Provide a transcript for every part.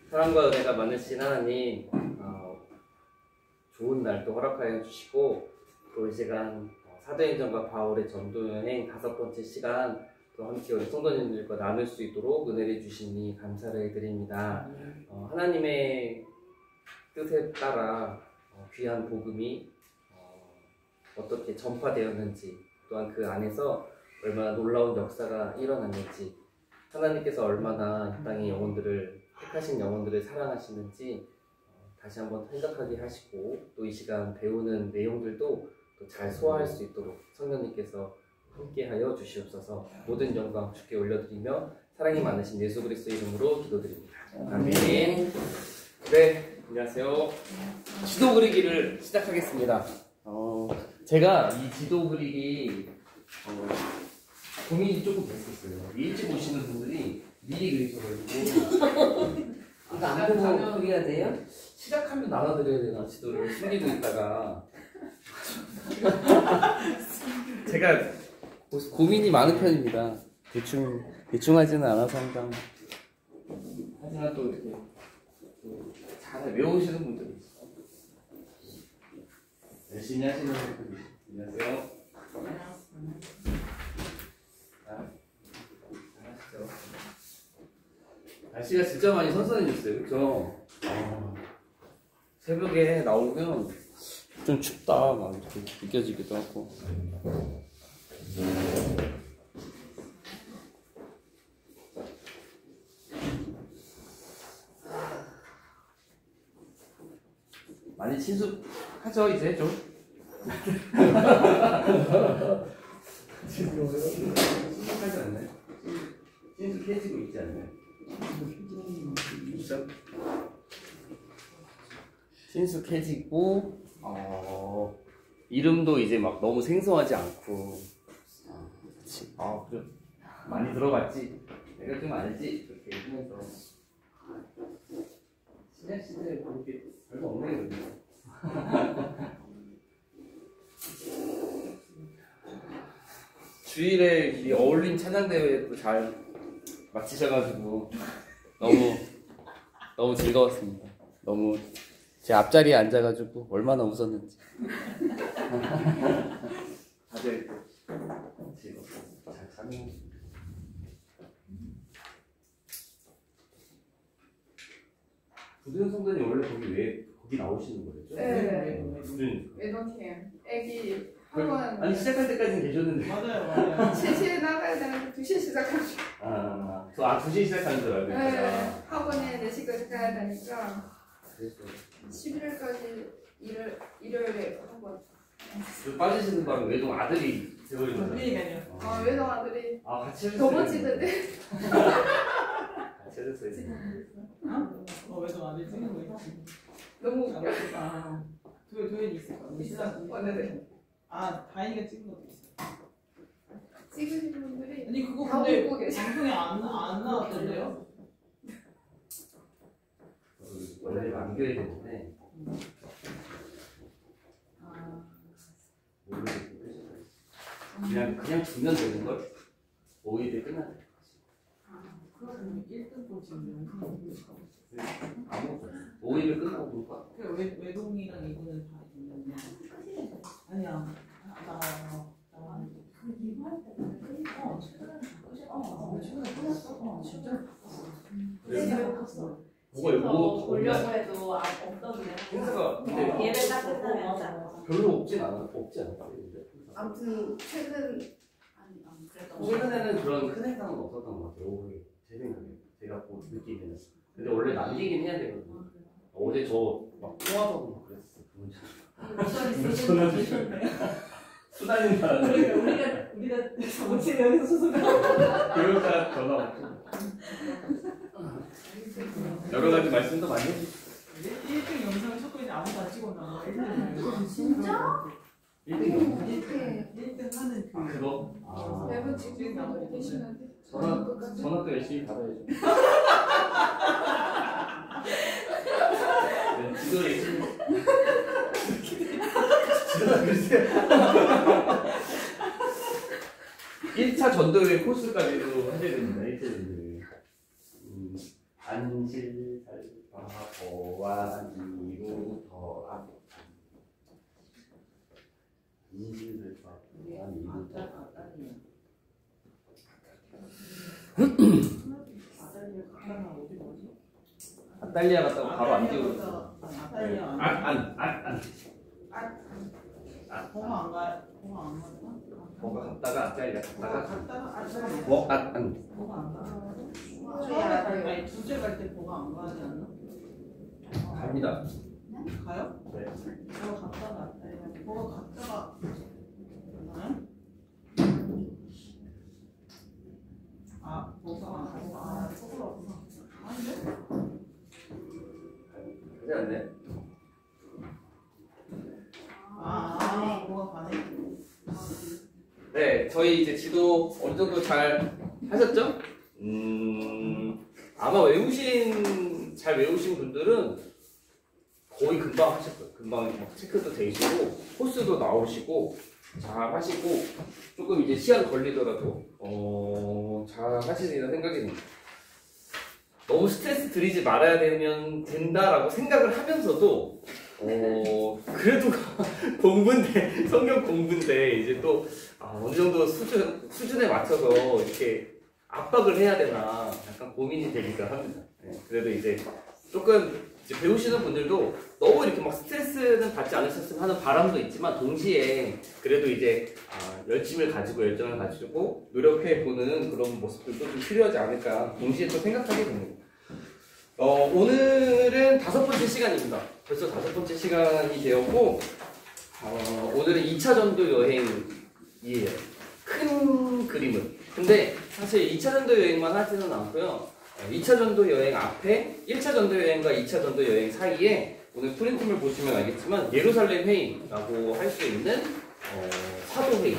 사랑과 은혜가 많으신 하나님, 좋은 날도 허락하여 주시고 또 이 시간 사도행전과 바울의 전도여행 5번째 시간 또 함께 우리 성도님들과 나눌 수 있도록 은혜를 주시니 감사를 드립니다. 하나님의 뜻에 따라 귀한 복음이 어떻게 전파되었는지, 또한 그 안에서 얼마나 놀라운 역사가 일어났는지, 하나님께서 얼마나 이 땅의 영혼들을, 택하신 영혼들을 사랑하시는지 다시 한번 생각하게 하시고, 또 이 시간 배우는 내용들도 또 잘 소화할 수 있도록 성령님께서 함께하여 주시옵소서. 모든 영광 주께 올려드리며 사랑이 많으신 예수 그리스도의 이름으로 기도드립니다. 아멘. 네, 안녕하세요. 지도 그리기를 시작하겠습니다. 제가 이 지도 그리기 고민이 조금 됐었어요. 일찍 오시는 분들이 미리 그리셔가지고 이거 안 보고 그려야 돼요? 시작하면 나눠드려야 되나 지도를 숨기고 있다가 제가 고민이 많은 편입니다. 대충 하지는 않아서 항상. 하지만 또 이렇게 잘 외우시는 분들이 있어요. 열심히 하시는 분들이 있어요. 안녕하세요. 잘하시죠. 날씨가 진짜 많이 선선해졌어요. 그쵸? 새벽에 나오면 좀 춥다 막 이렇게 느껴지기도 하고. 많이 친숙하죠 이제 좀? 친숙하지 않나요? 친숙해지고 있지 않나요? 그렇죠? 친숙해지고 이름도 이제 막 너무 생소하지 않고 그래 많이 들어봤지? 내가 좀 알지? 이렇게 하면서 신약시대에 그렇게 별거 없네. 주일에 이 어울림 찬양대회도 잘 마치셔가지고 너무 즐거웠습니다. 너무 제 앞자리에 앉아가지고 얼마나 웃었는지. 다들 즐겁고 잘 참여했습니다. 부든 성도님 원래 거기 나오시는 거였죠? 네. 부든 외동팀 애기 학원 아니 시작할 때까지는 계셨는데. 맞아요. 3시에 나가야 되는데 2시에 시작하죠. 2시에 시작하는 줄 알고. 네. 학원에 4시까지 가야 되니까 그래서 11일까지 일요일에 학원. 빠지시는 바람에 외동 아들이 돼버린 거죠? 그러니까요. 외동 아들이 같이 더 멋지던데. 같이 해줬어요. 외동 아들 찍는 거 있지? 너무 웃겨. 도현이 있을 거야. 우리 신랑. 네. 다인이가 찍은 것도 있어. 찍으신 분들이 아니 그거 다 근데 보고 계셔. 방송에 안 나왔던데요? 원래 남겨야 되는데 모르겠고 그냥 주면 되는 걸 5일에 끝나야 돼. 그러면 1등 거 지금 아무것도 5일을 끝나고 볼까? 외동이랑 이거는 다 있는데. 아니야. 최근에 끝났어. 진짜? 뭐가 보려고 해도 없던데. 행사가 예배 딱 끝나면 별로 없지 않아. 아무튼 최근에는 그런 큰 행사는 없었던 것 같아요. 제 생각에 제가 느끼기에는. 근데 원래 남기긴 해야 되거든요. 어제 저 막 통화도 막 그랬어. 전화주셨네. 수다님 사람. 우리가 잘못해 여기서 소송하고. 교육자 전화 왔고. 여러 가지 말씀도 많이 해주시고. 1등 영상을 찾고 있는데 아무도 안 찍었나? 진짜? 1등 영상? 1등 하는 그거? 매번 찍는 분들이 계시는데 전화도 열심히 받아야죠. 네, 지도 열심히. 지도가 글쎄요. 1차 전도회 코스까지도 하셔야 됩니다. 1차 전도회. 안실 살바보와 이루더 앞 안실 살바보와 이루더 아달리아 갔다가 바로 안디오로 안 공항 안 가? 공항 안 갔나? 뭐가 갔다가 아달리아 갔다가 갔다가 아싸리. 안 공항 안 가? 처음에 둘째 갈 때 공항 안 가지 않나? 갑니다. 가요? 네. 거가 갔다가 아싸리. 거가 갔다가 응? 거가 서울하구나. 아닌데? 그지 않네? 거가 가네. 네, 저희 이제 지도 어느 정도 잘 하셨죠? 아마 잘 외우신 분들은 거의 금방 하실 거예요. 금방 막 체크도 되시고, 코스도 나오시고, 잘 하시고, 조금 이제 시간 걸리더라도, 잘 하시리라 생각이 듭니다. 너무 스트레스 들이지 말아야 된다라고 생각을 하면서도, 그래도 공부인데, 성경 공부인데, 이제 또, 어느 정도 수준에 맞춰서 이렇게 압박을 해야 되나, 약간 고민이 되기도 합니다. 네, 그래도 이제 조금 이제 배우시는 분들도 너무 이렇게 막 스트레스는 받지 않으셨으면 하는 바람도 있지만, 동시에 그래도 이제 열심을 가지고 열정을 가지고 노력해보는 그런 모습들도 좀 필요하지 않을까, 동시에 또 생각하게 됩니다. 오늘은 5번째 시간입니다. 벌써 5번째 시간이 되었고, 오늘은 2차 전도 여행이에요. 큰 그림은. 근데 사실 2차 전도 여행만 하지는 않고요. 2차 전도 여행 앞에 1차 전도 여행과 2차 전도 여행 사이에 오늘 프린트를 보시면 알겠지만 예루살렘 회의라고 할 수 있는 사도 회의,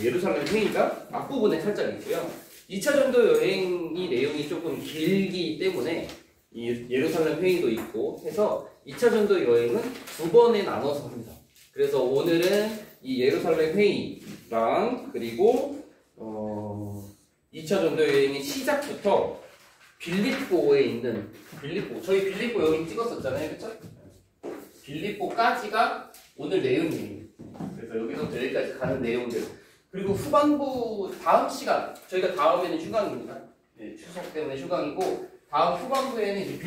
예루살렘 회의가 앞부분에 살짝 있고요. 2차 전도 여행이 내용이 조금 길기 때문에 이 예루살렘 회의도 있고 해서 2차 전도 여행은 2번에 나눠서 합니다. 그래서 오늘은 이 예루살렘 회의랑 그리고 2차 전도 여행의 시작부터 빌립보에 있는 저희 빌립보 여기 찍었었잖아요, 그렇죠? 빌립보까지가 오늘 내용이에요. 그래서 여기서부터 여기까지 가는 내용들. 그리고 후반부 다음 시간 저희가 다음에는 휴강입니다. 네, 추석 때문에 휴강이고 다음 후반부에는 이제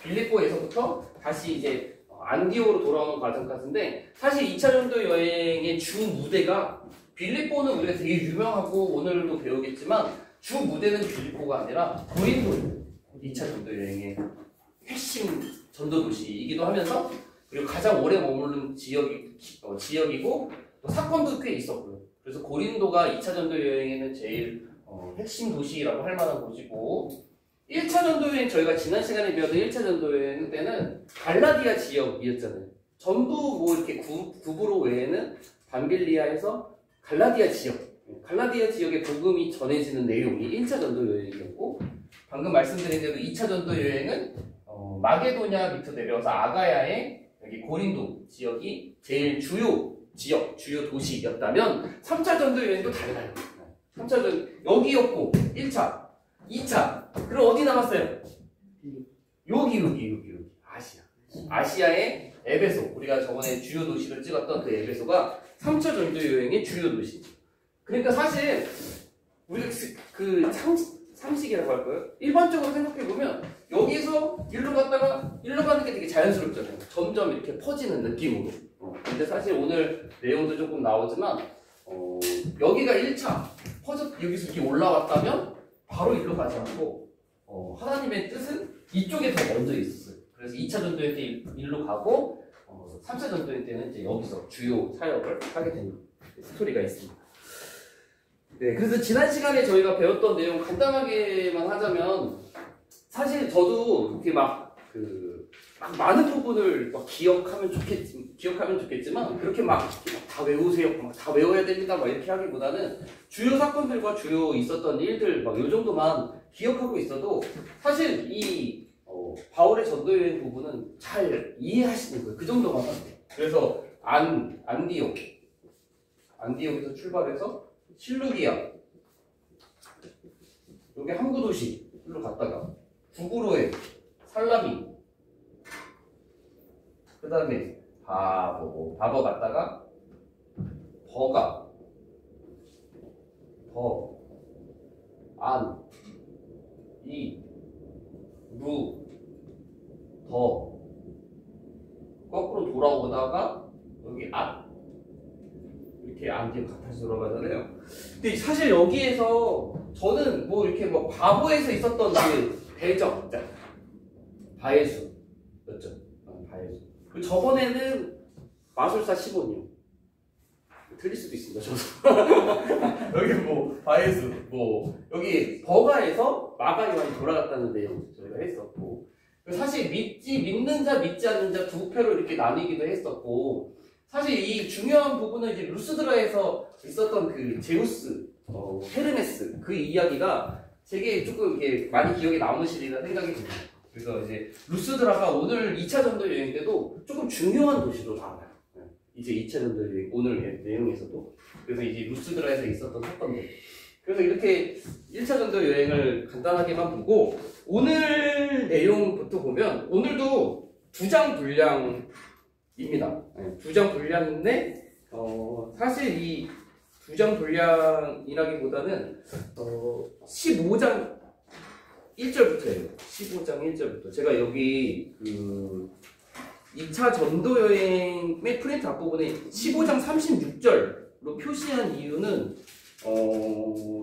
빌립보에서부터 다시 이제 안디오로 돌아오는 과정까지인데 사실 2차 전도 여행의 주 무대가 빌립보는 우리가 되게 유명하고 오늘도 배우겠지만 주 무대는 빌립보가 아니라 고린도예요. 2차 전도 여행의 핵심 전도 도시이기도 하면서 그리고 가장 오래 머무른 지역이고 또 사건도 꽤 있었고요. 그래서 고린도가 2차 전도 여행에는 제일 핵심 도시라고 할 만한 곳이고 1차 전도 여행 저희가 지난 시간에 배웠던 1차 전도 여행 때는 갈라디아 지역이었잖아요. 전부 뭐 이렇게 구브로 외에는 밤빌리아에서 갈라디아 지역의 복음이 전해지는 내용이 1차 전도 여행이었고 방금 말씀드린 대로 2차 전도 여행은 마게도냐 밑으로 내려와서 아가야의 여기 고린도 지역이 제일 주요 도시였다면 3차 전도 여행도 달라요. 3차 전도 여기였고 1차, 2차 그럼 어디 남았어요? 여기 아시아의 에베소 우리가 저번에 주요 도시를 찍었던 그 에베소가 3차 전도 여행의 주요 도시. 그러니까 사실 우리가 그 상식이라고 할까요? 일반적으로 생각해보면 여기서 일로 갔다가 일로 가는 게 되게 자연스럽잖아요. 점점 이렇게 퍼지는 느낌으로. 근데 사실 오늘 내용도 조금 나오지만 여기가 1차 여기서 이렇게 올라왔다면 바로 일로 가지 않고 하나님의 뜻은 이쪽에 더 먼저 있었어요. 그래서 2차 전도회 때 일로 가고 3차 전도회 때는 이제 여기서 주요 사역을 하게 된 스토리가 있습니다. 네, 그래서 지난 시간에 저희가 배웠던 내용 간단하게만 하자면 사실 저도 이렇게 막 많은 부분을 막 기억하면 좋겠지만 그렇게 막 다 외우세요, 막 다 외워야 됩니다, 막 이렇게 하기보다는 주요 사건들과 주요 있었던 일들 막 요 정도만 기억하고 있어도 사실 이 바울의 전도 여행 부분은 잘 이해하시는 거예요. 그 정도만 하면 돼요. 그래서 안디옥에서 출발해서 실루기아 여기 항구 도시로 쭉 갔다가 북으로의 살라미, 그 다음에 바보 갔다가 버가, 안, 이, 루, 더 거꾸로 돌아오다가 여기 이렇게 안뒤 같아서 돌아가잖아요. 근데 사실 여기에서 저는 뭐 이렇게 뭐 바보에서 있었던 그 배정, 바예수였죠. 바예수. 그 저번에는 마술사 15님. 틀릴 수도 있습니다. 저도. 여기 뭐 바예수, 뭐 여기 버가에서 마가요한이 돌아갔다는 내용 저희가 했었고, 사실 믿는 자 믿지 않는 자 두 표로 이렇게 나뉘기도 했었고, 사실 이 중요한 부분은 이제 루스드라에서 있었던 그 제우스, 헤르메스 그 이야기가 제게 조금 이렇게 많이 기억에 남으시리라 생각이 듭니다. 그래서 이제 루스드라가 오늘 2차 전도 여행 때도 조금 중요한 도시로 나와요. 이제 2차 전도 여행 오늘 내용에서도. 그래서 이제 루스드라에서 있었던 사건들. 그래서 이렇게 1차 전도 여행을 간단하게만 보고, 오늘 내용부터 보면 오늘도 2장 분량입니다. 2장 분량인데 사실 이 2장 분량이라기보다는 15장 1절부터예요. 15장 1절부터. 제가 여기 그 2차 전도 여행의 프린트 앞부분에 15장 36절로 표시한 이유는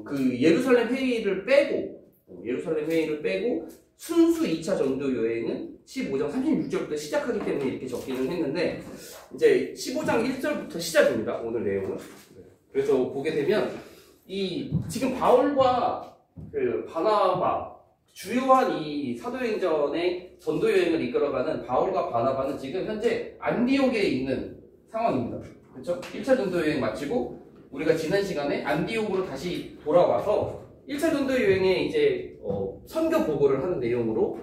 그 예루살렘 회의를 빼고 순수 2차 전도 여행은 15장 36절부터 시작하기 때문에 이렇게 적기는 했는데, 이제 15장 1절부터 시작입니다. 오늘 내용은. 그래서 보게 되면 지금 바울과 그 바나바, 주요한 이 사도행전의 전도 여행을 이끌어가는 바울과 바나바는 지금 현재 안디옥에 있는 상황입니다. 그렇죠? 1차 전도 여행 마치고 우리가 지난 시간에 안디옥으로 다시 돌아와서 1차 전도 여행에 이제 선교 보고를 하는 내용으로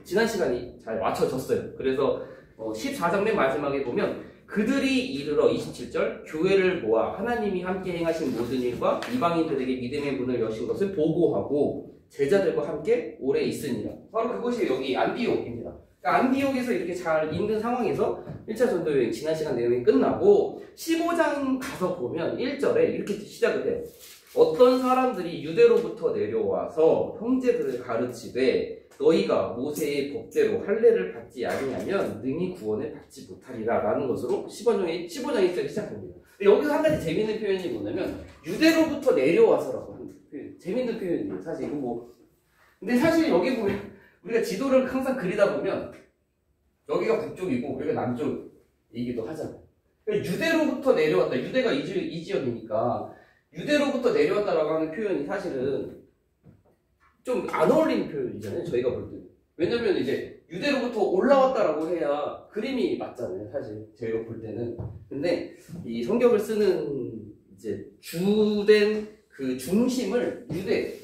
지난 시간이 잘 맞춰졌어요. 그래서 14장 맨 마지막에 보면 그들이 이르러 27절 교회를 모아 하나님이 함께 행하신 모든 일과 이방인들에게 믿음의 문을 여신 것을 보고하고 제자들과 함께 오래 있으니라. 바로 그것이 여기 안디옥입니다. 그러니까 안디옥에서 이렇게 잘 있는 상황에서 1차 전도 여행 지난 시간 내용이 끝나고 15장 가서 보면 1절에 이렇게 시작을 해요. 어떤 사람들이 유대로부터 내려와서 형제들을 가르치되 너희가 모세의 법대로 할례를 받지 아니하면 능히 구원을 받지 못하리라 라는 것으로 15장 1절이 시작합니다. 여기서 한 가지 재밌는 표현이 뭐냐면 유대로부터 내려와서라고 하는 재밌는 표현이에요. 사실 이거 근데 사실 여기 보면 우리가 지도를 항상 그리다 보면 여기가 북쪽이고 여기가 남쪽이기도 하잖아요. 그러니까 유대로부터 내려왔다. 유대가 이 지역이니까 유대로부터 내려왔다라고 하는 표현이 사실은 좀 안 어울리는 표현이잖아요. 저희가 볼 때. 왜냐면 이제 유대로부터 올라왔다라고 해야 그림이 맞잖아요. 사실 저희가 볼 때는. 근데 이 성경을 쓰는 이제 주된 그 중심을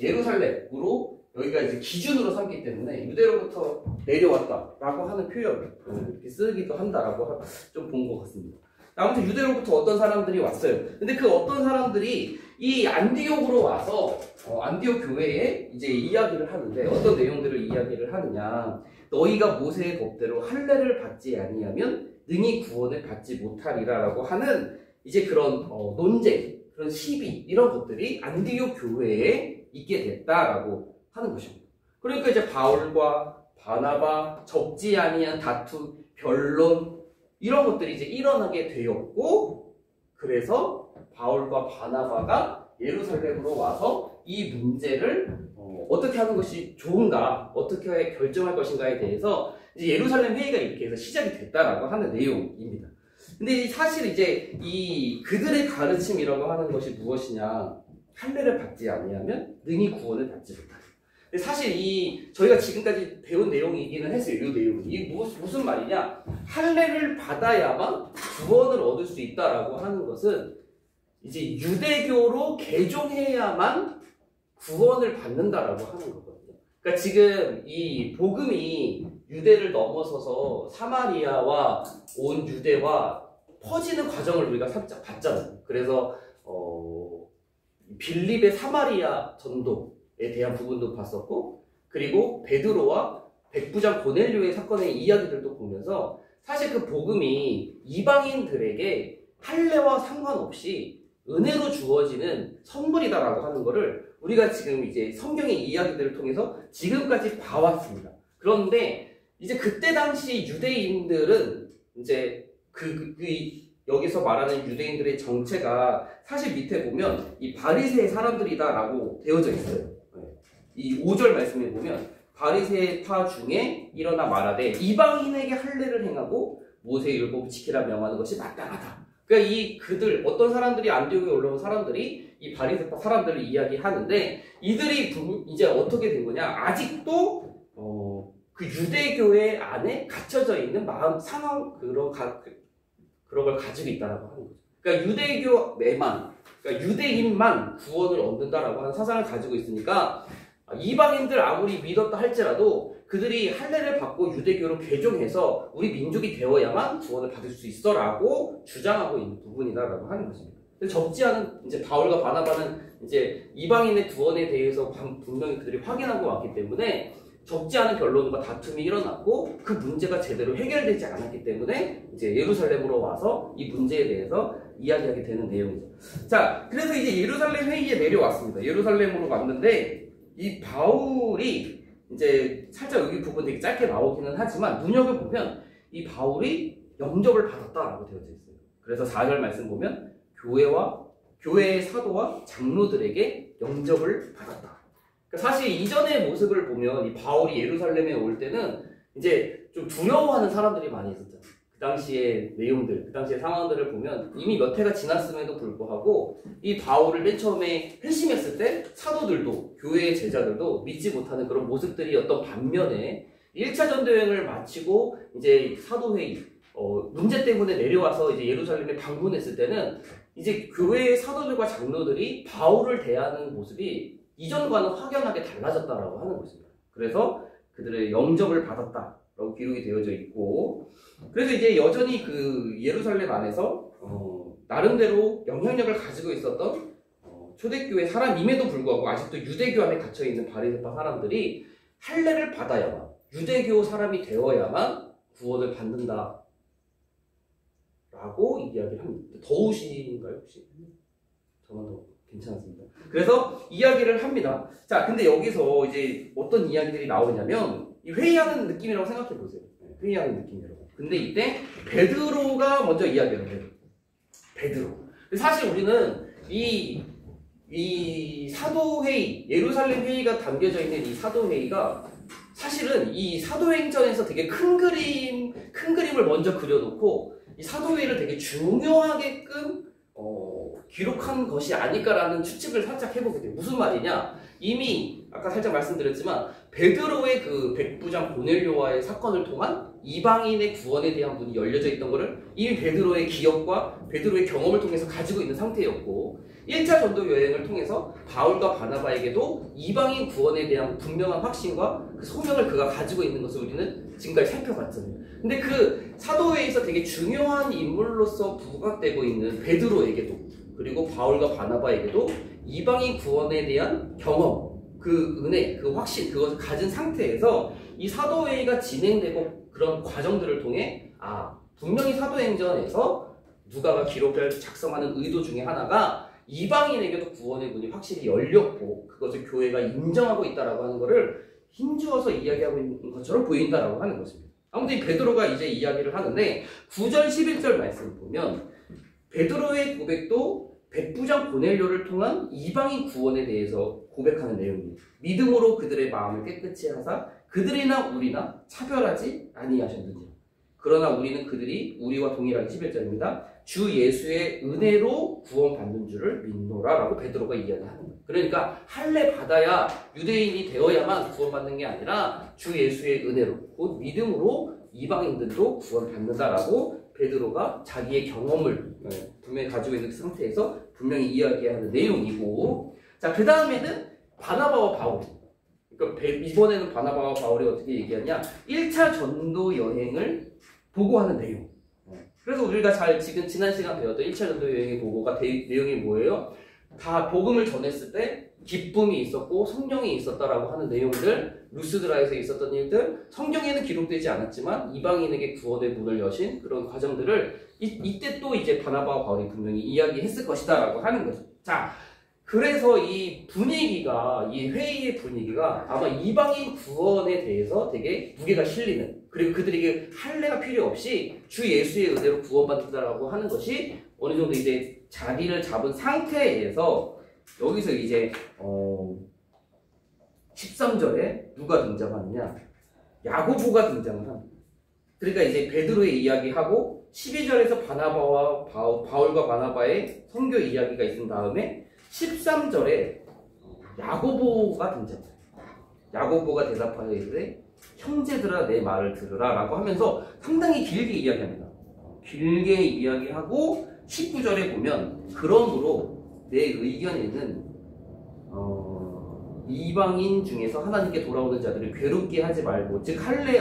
예루살렘으로 여기가 이제 기준으로 삼기 때문에 유대로부터 내려왔다라고 하는 표현을 이렇게 쓰기도 한다라고 좀 본 것 같습니다. 아무튼 유대로부터 어떤 사람들이 왔어요. 근데 그 어떤 사람들이 이 안디옥으로 와서 안디옥 교회에 이제 이야기를 하는데 어떤 내용들을 이야기를 하느냐. 너희가 모세의 법대로 할례를 받지 아니하면 능히 구원을 받지 못하리라라고 하는 이제 그런 논쟁, 그런 시비 이런 것들이 안디옥 교회에 있게 됐다라고 하는 것입니다. 그러니까 이제 바울과 바나바 적지 아니한 다툼, 변론 이런 것들이 이제 일어나게 되었고, 그래서 바울과 바나바가 예루살렘으로 와서 이 문제를 어떻게 하는 것이 좋은가, 어떻게 결정할 것인가에 대해서 이제 예루살렘 회의가 이렇게 해서 시작이 됐다라고 하는 내용입니다. 근데 사실 이제 이 그들의 가르침이라고 하는 것이 무엇이냐? 할례를 받지 아니하면 능히 구원을 받지 못한다. 근데 사실 저희가 지금까지 배운 내용이기는 했어요. 이 내용이. 이게 무슨 말이냐? 할례를 받아야만 구원을 얻을 수 있다라고 하는 것은 이제 유대교로 개종해야만 구원을 받는다라고 하는 거거든요. 그러니까 지금 이 복음이 유대를 넘어서서 사마리아와 온 유대와 퍼지는 과정을 우리가 살짝 봤잖아요. 그래서 빌립의 사마리아 전도에 대한 부분도 봤었고, 그 그리고 베드로와 백부장 고넬료의 사건의 이야기들도 보면서 사실 그 복음이 이방인들에게 할례와 상관없이 은혜로 주어지는 선물이다라고 하는 거를 우리가 지금 이제 성경의 이야기들을 통해서 지금까지 봐왔습니다. 그런데 이제 그때 당시 유대인들은 이제 여기서 말하는 유대인들의 정체가 사실 밑에 보면 이 바리새의 사람들이다라고 되어져 있어요. 이 5절 말씀에 보면 바리새파 중에 일어나 말하되 이방인에게 할례를 행하고 모세의 율법을 지키라 명하는 것이 마땅하다. 그러니까 그들 어떤 사람들이 안디옥에 올라온 사람들이 이 바리새파 사람들을 이야기하는데 이들이 이제 어떻게 된 거냐? 아직도 그 유대교회 안에 갇혀져 있는 마음 상황 그런 걸 가지고 있다라고 하는 거죠. 그러니까 유대교에만, 그러니까 유대인만 구원을 얻는다라고 하는 사상을 가지고 있으니까 이방인들 아무리 믿었다 할지라도 그들이 할례를 받고 유대교로 개종해서 우리 민족이 되어야만 구원을 받을 수 있어라고 주장하고 있는 부분이다라고 하는 것입니다. 적지 않은 이제 바울과 바나바는 이제 이방인의 구원에 대해서 분명히 그들이 확인하고 왔기 때문에 적지 않은 결론과 다툼이 일어났고 그 문제가 제대로 해결되지 않았기 때문에 이제 예루살렘으로 와서 이 문제에 대해서 이야기하게 되는 내용이죠. 자, 그래서 이제 예루살렘 회의에 내려왔습니다. 예루살렘으로 왔는데 이 바울이 이제 살짝 여기 부분 되게 짧게 나오기는 하지만 눈여겨보면 이 바울이 영접을 받았다라고 되어져 있어요. 그래서 4절 말씀 보면 교회의 사도와 장로들에게 영접을 받았다. 사실 이전의 모습을 보면 이 바울이 예루살렘에 올 때는 이제 좀 두려워하는 사람들이 많이 있었잖아요. 그 당시의 내용들, 그 당시의 상황들을 보면 이미 몇 해가 지났음에도 불구하고 이 바울을 맨 처음에 회심했을 때 사도들도 교회의 제자들도 믿지 못하는 그런 모습들이었던 반면에 1차 전도여행을 마치고 이제 사도회의 문제 때문에 내려와서 이제 예루살렘에 방문했을 때는 이제 교회의 사도들과 장로들이 바울을 대하는 모습이 이전과는 확연하게 달라졌다라고 하는 것입니다. 그래서 그들의 영접을 받았다라고 기록이 되어져 있고, 그래서 이제 여전히 그 예루살렘 안에서 나름대로 영향력을 가지고 있었던 초대교회 사람임에도 불구하고 아직도 유대교 안에 갇혀 있는 바리새파 사람들이 할례를 받아야만, 유대교 사람이 되어야만 구원을 받는다라고 이야기를 합니다. 더우신가요 혹시? 저만 더 괜찮았습니다. 그래서 이야기를 합니다. 자, 근데 여기서 이제 어떤 이야기들이 나오냐면 이 회의하는 느낌이라고 생각해 보세요. 회의하는 느낌이라고. 근데 이때 베드로가 먼저 이야기를 해요. 베드로. 사실 우리는 이 사도회의, 예루살렘 회의가 담겨져 있는 이 사도회의가 사실은 이 사도행전에서 되게 큰 그림을 먼저 그려놓고 이 사도회의를 되게 중요하게끔 기록한 것이 아닐까라는 추측을 살짝 해보게 돼요. 무슨 말이냐? 이미 아까 살짝 말씀드렸지만 베드로의 그 백부장 고넬료와의 사건을 통한 이방인의 구원에 대한 문이 열려져 있던 것을 이미 베드로의 기억과 베드로의 경험을 통해서 가지고 있는 상태였고 1차 전도 여행을 통해서 바울과 바나바에게도 이방인 구원에 대한 분명한 확신과 그 소명을 그가 가지고 있는 것을 우리는 지금까지 살펴봤잖아요. 근데 그 사도회에서 되게 중요한 인물로서 부각되고 있는 베드로에게도 그리고 바울과 바나바에게도 이방인 구원에 대한 경험, 그 은혜, 그 확신, 그것을 가진 상태에서 이 사도회의가 진행되고 그런 과정들을 통해 분명히 사도행전에서 누가가 기록을 작성하는 의도 중에 하나가 이방인에게도 구원의 문이 확실히 열렸고 그것을 교회가 인정하고 있다라고 하는 것을 힘주어서 이야기하고 있는 것처럼 보인다라고 하는 것입니다. 아무튼 베드로가 이제 이야기를 하는데 9절 11절 말씀을 보면 베드로의 고백도 백부장 고넬료를 통한 이방인 구원에 대해서 고백하는 내용입니다. 믿음으로 그들의 마음을 깨끗이 하사 그들이나 우리나 차별하지 아니하셨느니라. 그러나 우리는 그들이 우리와 동일하게 11절입니다. 주 예수의 은혜로 구원받는 줄을 믿노라 라고 베드로가 이야기하는 거예요. 그러니까 할례 받아야 유대인이 되어야만 구원받는 게 아니라 주 예수의 은혜로 곧 믿음으로 이방인들도 구원받는다라고 베드로가 자기의 경험을 분명히 가지고 있는 상태에서 분명히 이야기하는 내용이고, 자, 그 다음에는 바나바와 바울. 그러니까 이번에는 바나바와 바울이 어떻게 얘기하냐? 1차 전도 여행을 보고하는 내용. 그래서 우리가 지금 지난 시간 배웠던 1차 전도 여행의 보고가 내용이 뭐예요? 다 복음을 전했을 때 기쁨이 있었고 성령이 있었다라고 하는 내용들, 루스드라에서 있었던 일들, 성경에는 기록되지 않았지만 이방인에게 구원의 문을 여신 그런 과정들을 이때 또 이제 바나바와 바울이 분명히 이야기했을 것이다라고 하는 거죠. 자, 그래서 이 분위기가, 이 회의의 분위기가 아마 이방인 구원에 대해서 되게 무게가 실리는, 그리고 그들에게 할례가 필요 없이 주 예수의 은혜로 구원받는다라고 하는 것이 어느 정도 이제 자리를 잡은 상태에서 여기서 이제 13절에 누가 등장하느냐? 야고보가 등장을 합니다. 그러니까 이제 베드로의 이야기하고 12절에서 바울과 바나바의 선교 이야기가 있은 다음에 13절에 야고보가 등장해요. 야고보가 대답하여 이르되 형제들아 내 말을 들으라 라고 하면서 상당히 길게 이야기합니다. 길게 이야기하고 19절에 보면 그러므로 내 의견에는 이방인 중에서 하나님께 돌아오는 자들을 괴롭게 하지 말고, 즉 할례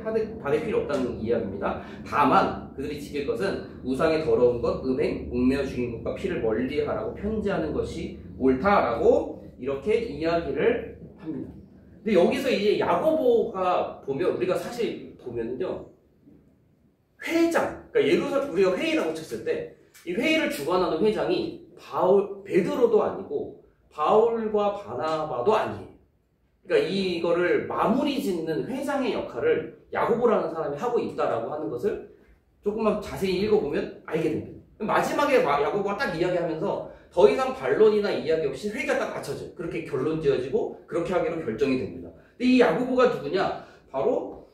받을 필요 없다는 이야기입니다. 다만 그들이 지킬 것은 우상의 더러운 것, 음행, 목매어 죽인 것과 피를 멀리하라고 편지하는 것이 옳다라고 이렇게 이야기를 합니다. 근데 여기서 이제 야고보가 보면, 우리가 사실 보면요, 회장, 그러니까 예루살렘 우리가 회의라고 쳤을 때 이 회의를 주관하는 회장이 베드로도 아니고 바울과 바나바도 아니에요. 그러니까 이거를 마무리 짓는 회장의 역할을 야고보라는 사람이 하고 있다라고 하는 것을 조금만 자세히 읽어보면 알게 됩니다. 마지막에 야고보가 딱 이야기하면서 더 이상 반론이나 이야기 없이 회의가 딱 맞춰져요. 그렇게 결론 지어지고 그렇게 하기로 결정이 됩니다. 근데 이 야고보가 누구냐? 바로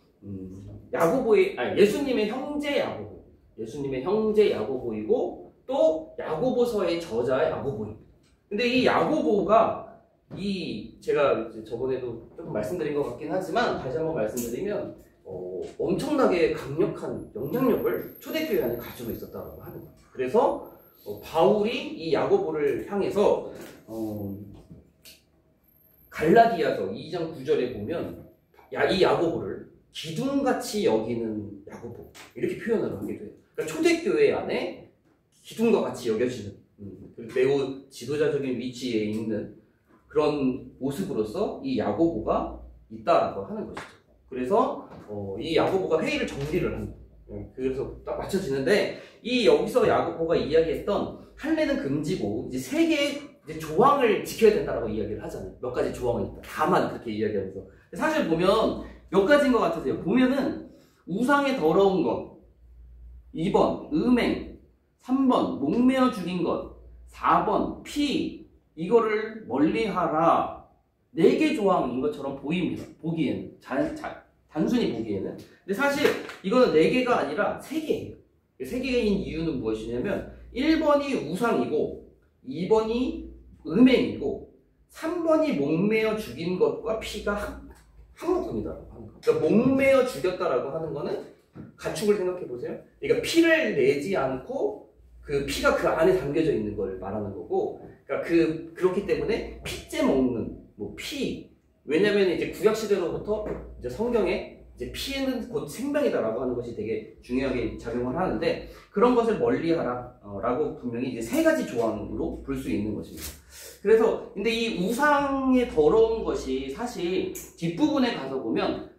예수님의 형제 야고보. 예수님의 형제 야고보이고 또 야고보서의 저자 야고보입니다. 근데 이 야고보가 제가 이제 저번에도 조금 말씀드린 것 같긴 하지만 다시 한번 말씀드리면 엄청나게 강력한 영향력을 초대교회 안에 가지고 있었다고 하는 거예요. 그래서 바울이 이 야고보를 향해서 갈라디아서 2장 9절에 보면 이 야고보를 기둥같이 여기는 야고보 이렇게 표현을 하게 돼요. 그러니까 초대교회 안에 기둥과 같이 여겨지는 매우 지도자적인 위치에 있는 그런 모습으로서 이 야고보가 있다라고 하는 것이죠. 그래서 이 야고보가 회의를 정리를 합니다. 그래서 딱 맞춰지는데 여기서 야고보가 이야기했던 할례는 금지고 이제 세 개의 이제 조항을 지켜야 된다라고 이야기를 하잖아요. 몇 가지 조항이 있다. 다만 그렇게 이야기하면서 사실 보면 몇 가지인 것 같으세요. 보면은 우상의 더러운 것, 2번 음행, 3번 목매어 죽인 것, 4번 피, 이거를 멀리하라. 4개 조항인 것처럼 보입니다. 보기에는 단순히 보기에는. 근데 사실 이거는 4개가 아니라 3개예요. 3개인 이유는 무엇이냐면 1번이 우상이고 2번이 음행이고 3번이 목매어 죽인 것과 피가 한 묶음이다라고 하는 거. 그러니까 목매어 죽였다라고 하는 거는 가축을 생각해 보세요. 그러니까 피를 내지 않고 그 피가 그 안에 담겨져 있는 걸 말하는 거고, 그러니까 그렇기 때문에 피째 먹는 피. 왜냐면 이제 구약 시대로부터 이제 성경에 이제 피는 곧 생명이다라고 하는 것이 되게 중요하게 작용을 하는데 그런 것을 멀리하라라고 분명히 이제 3가지 조항으로 볼 수 있는 것입니다. 그래서 근데 이 우상의 더러운 것이 사실 뒷부분에 가서 보면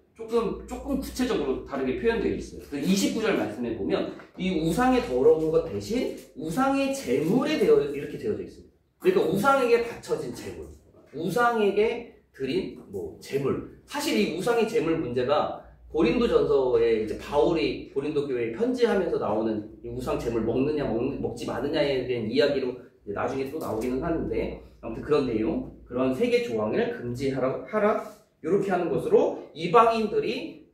조금 구체적으로 다르게 표현되어 있어요. 29절 말씀에 보면 이 우상의 더러운 것 대신 우상의 제물에 이렇게 되어져 있습니다. 그러니까 우상에게 바쳐진 제물, 우상에게 드린 제물. 사실 이 우상의 제물 문제가 고린도전서에 이제 바울이 고린도 교회에 편지하면서 나오는 이 우상 제물 먹느냐 먹지 마느냐에 대한 이야기로 나중에 또 나오기는 하는데, 아무튼 그런 내용, 그런 3개 조항을 금지하라 이렇게 하는 것으로 이방인들이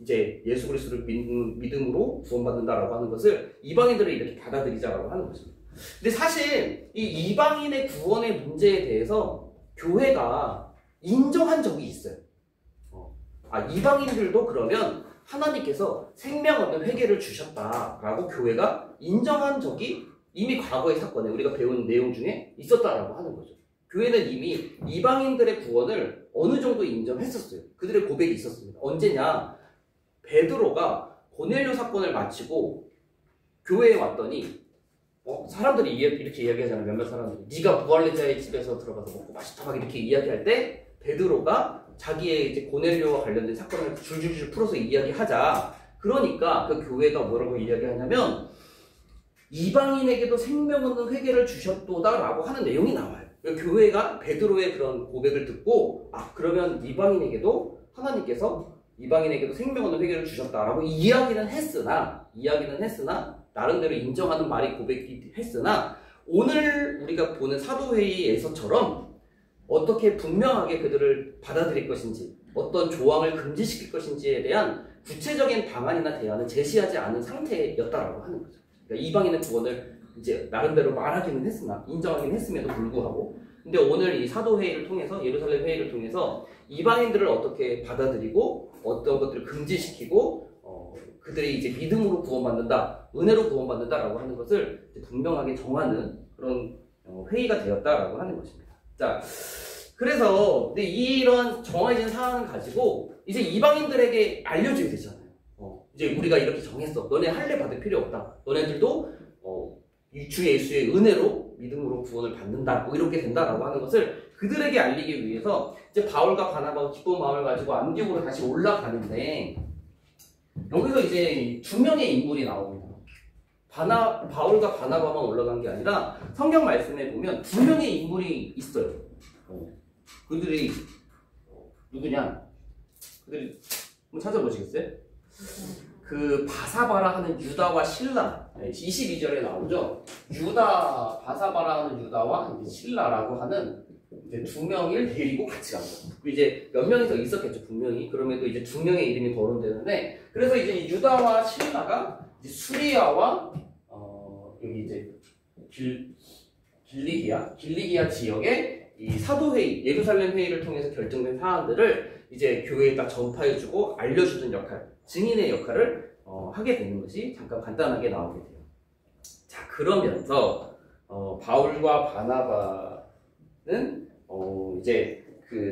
이제 예수 그리스도를 믿음으로 구원받는다라고 하는 것을 이방인들이 이렇게 받아들이자라고 하는 것입니다. 근데 사실 이 이방인의 구원의 문제에 대해서 교회가 인정한 적이 있어요. 이방인들도 그러면 하나님께서 생명 얻는 회개를 주셨다라고 교회가 인정한 적이 이미 과거의 사건에 우리가 배운 내용 중에 있었다라고 하는 거죠. 교회는 이미 이방인들의 구원을 어느 정도 인정했었어요. 그들의 고백이 있었습니다. 언제냐? 베드로가 고넬료 사건을 마치고 교회에 왔더니 사람들이 이렇게 이야기하잖아. 몇몇 사람들이 네가 무할레자의 집에서 들어가서 먹고 맛있다 막 이렇게 이야기할 때 베드로가 자기의 이제 고넬료와 관련된 사건을 줄줄줄 풀어서 이야기하자. 그러니까 그 교회가 뭐라고 이야기하냐면 이방인에게도 생명 없는 회개를 주셨도다라고 하는 내용이 나와요. 교회가 베드로의 그런 고백을 듣고 그러면 하나님께서 이방인에게도 생명 없는 회개를 주셨다라고 이야기는 했으나 나름대로 인정하는 말이 고백이 했으나 오늘 우리가 보는 사도회의에서처럼 어떻게 분명하게 그들을 받아들일 것인지 어떤 조항을 금지시킬 것인지에 대한 구체적인 방안이나 대안을 제시하지 않은 상태였다라고 하는 거죠. 그러니까 이방인의 구원을 이제 나름대로 말하기는 했으나 인정하기는 했음에도 불구하고 근데 오늘 이 사도회의를 통해서 예루살렘 회의를 통해서 이방인들을 어떻게 받아들이고 어떤 것들을 금지시키고 그들이 이제 믿음으로 구원받는다, 은혜로 구원받는다라고 하는 것을 이제 분명하게 정하는 그런 회의가 되었다라고 하는 것입니다. 자, 그래서 근데 이런 정해진 사안을 가지고 이제 이방인들에게 알려줘야 되잖아요. 이제 우리가 이렇게 정했어. 너네 할례 받을 필요 없다. 너네들도 주 예수의 은혜로 믿음으로 구원을 받는다. 뭐 이렇게 된다라고 하는 것을 그들에게 알리기 위해서 이제 바울과 바나바가 기쁜 마음을 가지고 안디옥으로 다시 올라가는데 여기서 이제 두 명의 인물이 나옵니다. 바울과 바나바만 올라간 게 아니라 성경 말씀에 보면 두 명의 인물이 있어요. 그들이 누구냐? 그들이 한번 찾아보시겠어요? 그 바사바라 하는 유다와 실라 22절에 나오죠. 바사바라 하는 유다와 실라라고 하는 이제 두 명을 데리고 같이 간 거예요. 이제 몇 명이 더 있었겠죠 분명히. 그럼에도 이제 두 명의 이름이 거론되는데 그래서 이제 유다와 실라가 이제 수리아와 여기 이제 길리기아 지역의 이 사도회의 예루살렘 회의를 통해서 결정된 사안들을 이제 교회에다 전파해주고 알려주는 역할, 증인의 역할을 하게 되는 것이 잠깐 간단하게 나오게 돼요. 자, 그러면서 바울과 바나바는 이제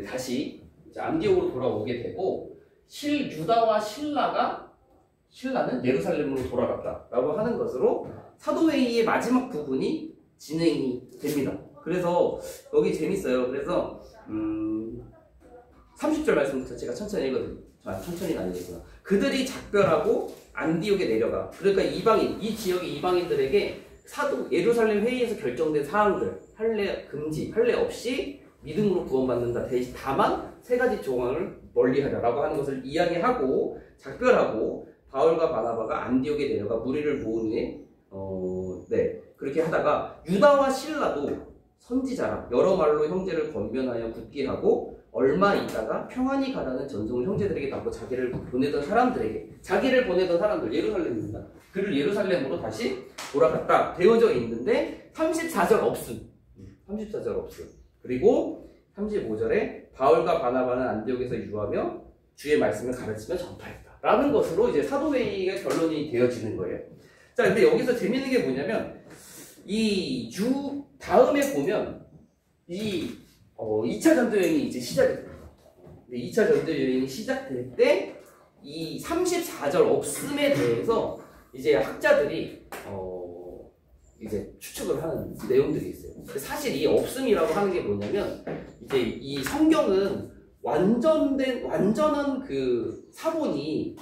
다시 이제 안디옥으로 돌아오게 되고 유다와 신라는 예루살렘으로 돌아갔다라고 하는 것으로 사도회의의 마지막 부분이 진행이 됩니다. 그래서 여기 재밌어요. 그래서 30절 말씀부터 제가 천천히 읽어드릴게요. 천천히는 아니구나. 그들이 작별하고 안디옥에 내려가. 그러니까 이 지역의 이방인들에게 예루살렘 회의에서 결정된 사항들, 할례 금지, 할례 없이 믿음으로 구원받는다. 다만 세 가지 조항을 멀리하라라고 하는 것을 이야기하고 작별하고 바울과 바나바가 안디옥에 내려가 무리를 모은 후에 그렇게 하다가 유다와 실라도 선지자라 여러 말로 형제를 권면하여 굳게 하고 얼마 있다가 평안히 가라는 전송을 형제들에게 받고 자기를 보내던 사람들 예루살렘입니다. 그를 예루살렘으로 다시 돌아갔다 되어져 있는데 34절 없음. 그리고 35절에 바울과 바나바는 안디옥에서 유하며 주의 말씀을 가르치며 전파했다 라는 것으로 이제 사도회의가 결론이 되어지는 거예요. 자, 근데 여기서 재밌는 게 뭐냐면 다음에 보면 2차 전도여행이 이제 시작이 됩니다. 2차 전도여행이 시작될 때 이 34절 없음에 대해서 이제 학자들이 이제 추측을 하는 내용들이 있어요. 사실 이 없음이라고 하는 게 뭐냐면 이제 이 성경은 완전한 그 사본이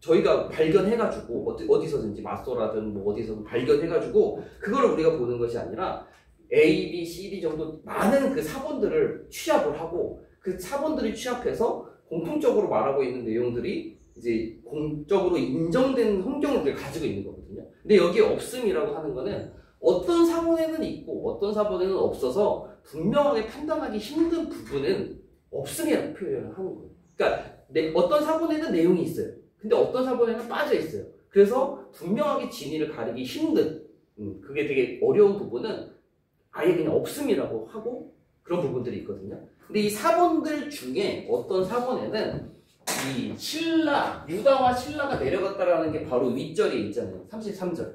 저희가 발견해가지고 어디서든지 맞서라든 뭐 어디서든 발견해가지고 그거를 우리가 보는 것이 아니라 A, B, C, D 정도 많은 그 사본들을 취합을 하고 그 사본들이 취합해서 공통적으로 말하고 있는 내용들이 이제 공적으로 인정된 성경을 우리가 가지고 있는 거거든요. 근데 여기에 없음이라고 하는 거는 어떤 사본에는 있고 어떤 사본에는 없어서 분명하게 판단하기 힘든 부분은 없음이라고 표현을 하는 거예요. 그러니까 어떤 사본에는 내용이 있어요. 근데 어떤 사본에는 빠져 있어요. 그래서 분명하게 진위를 가리기 힘든 그게 되게 어려운 부분은 아예 그냥 없음이라고 하고 그런 부분들이 있거든요. 근데 이 사본들 중에 어떤 사본에는 이 유다와 신라가 내려갔다라는 게 바로 윗절에 있잖아요. 33절.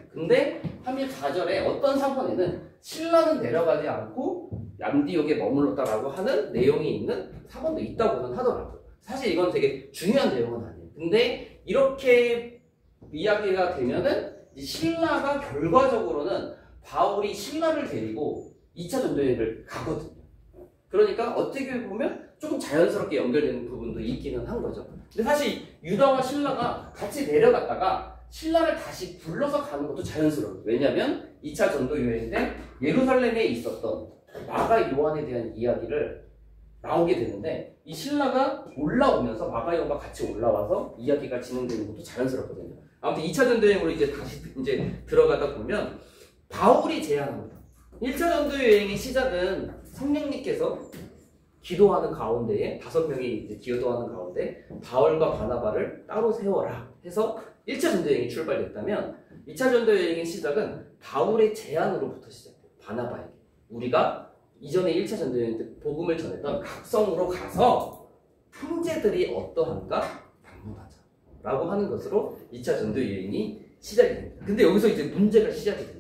근데 34절에 어떤 사본에는 신라는 내려가지 않고 안디옥에 머물렀다라고 하는 내용이 있는 사본도 있다고는 하더라고요. 사실 이건 되게 중요한 내용은 아니에요. 근데 이렇게 이야기가 되면은 이 신라가 결과적으로는 바울이 신라를 데리고 2차 전도여행을 가거든요. 그러니까 어떻게 보면 조금 자연스럽게 연결되는 부분도 있기는 한 거죠. 근데 사실 유다와 신라가 같이 내려갔다가 신라를 다시 불러서 가는 것도 자연스러워요. 왜냐하면 2차 전도 여행 때 예루살렘에 있었던 마가 요한에 대한 이야기를 나오게 되는데 이 신라가 올라오면서 마가 요한과 같이 올라와서 이야기가 진행되는 것도 자연스럽거든요. 아무튼 2차 전도 여행으로 이제 다시 들어가다 보면 바울이 제안합니다. 1차 전도 여행의 시작은 성령님께서 기도하는 가운데에 5명이 이제 기도하는 가운데 바울과 바나바를 따로 세워라 해서 1차 전도 여행이 출발됐다면 2차 전도 여행의 시작은 바울의 제안으로부터 시작돼요. 바나바에게 우리가 이전에 1차 전도 여행 때 복음을 전했던 각성으로 가서 형제들이 어떠한가 방문하자 라고 하는 것으로 2차 전도 여행이 시작이 됩니다. 근데 여기서 이제 문제가 시작이 돼요.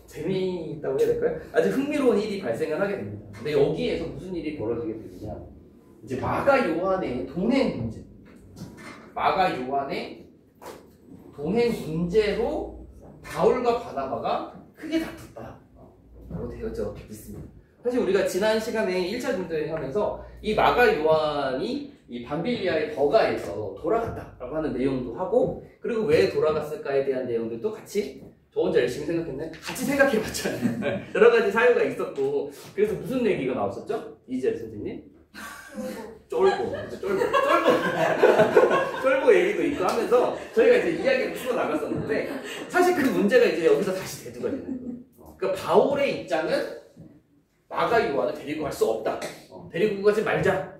재미있다고 해야 될까요? 아주 흥미로운 일이 발생을 하게 됩니다. 근데 여기에서 무슨 일이 벌어지게 되느냐, 이제 마가 요한의 동행 문제, 마가 요한의 동행 문제로 바울과 바나바가 크게 다퉜다 라고 되어져 있습니다. 사실 우리가 지난 시간에 1차 전도여행 하면서 이 마가 요한이 이 밤빌리아의 버가에서 돌아갔다라고 하는 내용도 하고, 그리고 왜 돌아갔을까에 대한 내용들도 같이 저 혼자 열심히 생각했네. 같이 생각해봤잖아요. 여러 가지 사유가 있었고, 그래서 무슨 얘기가 나왔었죠? 이재 선생님? 쫄보 얘기도 있고 하면서 저희가 이제 이야기를 풀어 나갔었는데, 사실 그 문제가 이제 여기서 다시 대두가 되는 거예요. 그러니까 바울의 입장은 마가 요한을 데리고 갈 수 없다. 데리고 가지 말자.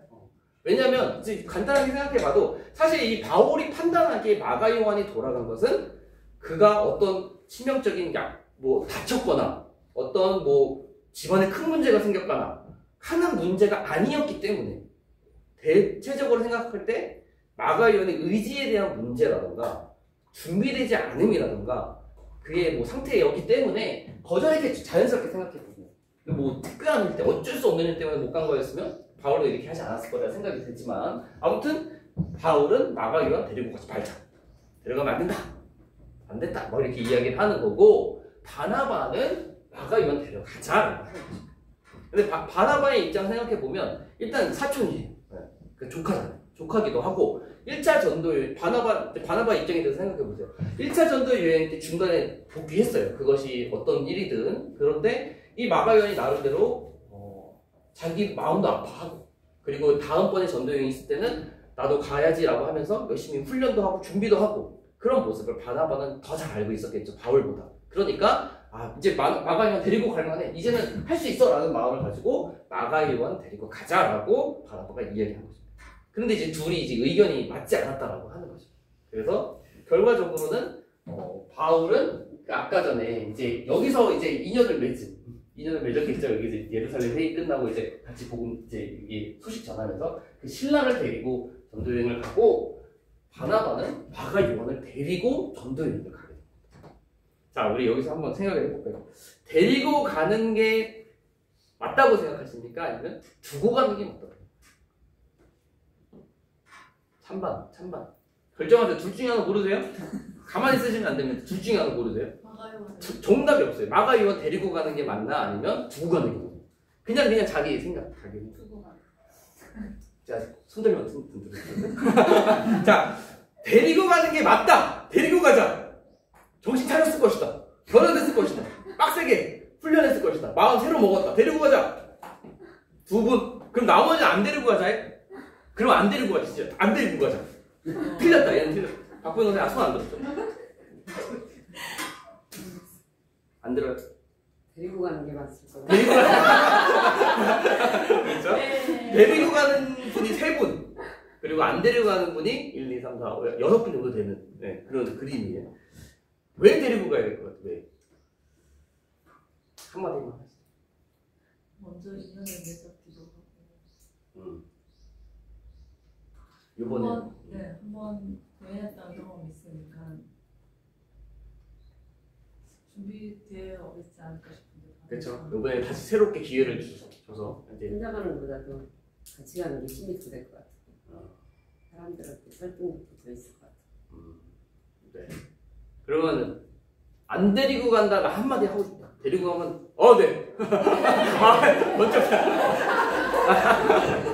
왜냐하면 이제 간단하게 생각해봐도 사실 이 바울이 판단하기에 마가 요한이 돌아간 것은 그가 어떤 치명적인 뭐 다쳤거나 어떤 뭐 집안에 큰 문제가 생겼거나 하는 문제가 아니었기 때문에, 대체적으로 생각할 때 마가 요한의 의지에 대한 문제라던가 준비되지 않음이라던가 그의 뭐 상태였기 때문에 거절했겠죠. 자연스럽게 생각해보면. 뭐 특별한 일 때 어쩔 수 없는 일 때문에 못 간 거였으면 바울도 이렇게 하지 않았을 거라 생각이 들지만, 아무튼 바울은 마가 요한 데리고 가지 말자. 데려가면 안 된다. 안 됐다. 뭐 이렇게 이야기를 하는 거고, 바나바는 마가 요한 데려가자라고 하는 거죠. 근데 바나바의 입장 생각해보면 일단 사촌이에요. 그 조카잖아요. 조카기도 하고, 1차 전도 여행, 바나바 입장에 대해서 생각해보세요. 1차 전도 여행 때 중간에 복귀했어요. 그것이 어떤 일이든. 그런데 이 마가 요한이 나름대로 자기 마음도 아파하고, 그리고 다음번에 전도 여행이 있을 때는 나도 가야지라고 하면서 열심히 훈련도 하고 준비도 하고, 그런 모습을 바나바는 더 잘 알고 있었겠죠. 바울보다. 그러니까 이제 마가 요한 데리고 갈 만해. 이제는 할 수 있어 라는 마음을 가지고 마가 요한 데리고 가자라고 바나바가 이야기한 거죠. 그런데 이제 둘이 이제 의견이 맞지 않았다라고 하는 거죠. 그래서 결과적으로는 바울은 아까 전에 이제 여기서 이제 인연을 맺었겠죠. 여기 이제 예루살렘 회의 끝나고 이제 같이 복음 이제 이게 소식 전하면서 그 신라를 데리고 전도 여행을 가고, 바나바는 마가 요한을 데리고 전도 여행을 가게 됩니다. 자, 우리 여기서 한번 생각을 해볼까요? 데리고 가는 게 맞다고 생각하십니까? 아니면 두고 가는 게 맞다고? 찬반. 결정하세요. 둘 중에 하나 고르세요. 가만히 있으시면 안 됩니다. 둘 중에 하나 고르세요. 정답이 없어요. 마가 요한 데리고 가는 게 맞나, 아니면 두고 가는 게 맞나? 그냥 자기 생각. 두고 가. 자, 손들면 든든든든. 자, 데리고 가는 게 맞다. 데리고 가자. 정신 차렸을 것이다. 변화됐을 것이다. 빡세게 훈련했을 것이다. 마음 새로 먹었다. 데리고 가자. 두 분. 그럼 나머지는 안 데리고 가자. 그럼 안 데리고 가자. 진짜 안 데리고 가자. 틀렸다. 얘는 틀렸다. 박보영 선생님 손 안 들었죠? 안 들어요? 데리고 가는 게 맞을 거예요. 데리고 가는 그렇죠? 네. 데리고 가는 분이 3분, 그리고 안 데리고 가는 분이 1, 2, 3, 4, 5, 6분 정도 되는 그런 그림이에요. 왜 데리고 가야 될 것 같아요? 왜? 한마디만 하시죠. 먼저 인연을 맺었기도 하고. 이번에 한번 여행했던 경험이 있으니까 준비되어 있지 않을까 싶은데. 그렇죠. 이번에 다시 새롭게 기회를 줘서 이제 혼자 가는 것보다도 같이 가는 게 힘이 더 될 것 같아요. 사람들한테 설득력도 더 있을 것 같아요. 네. 그러면 안 데리고 간다가 한마디 하고 싶다. 데리고 가면 네. 먼저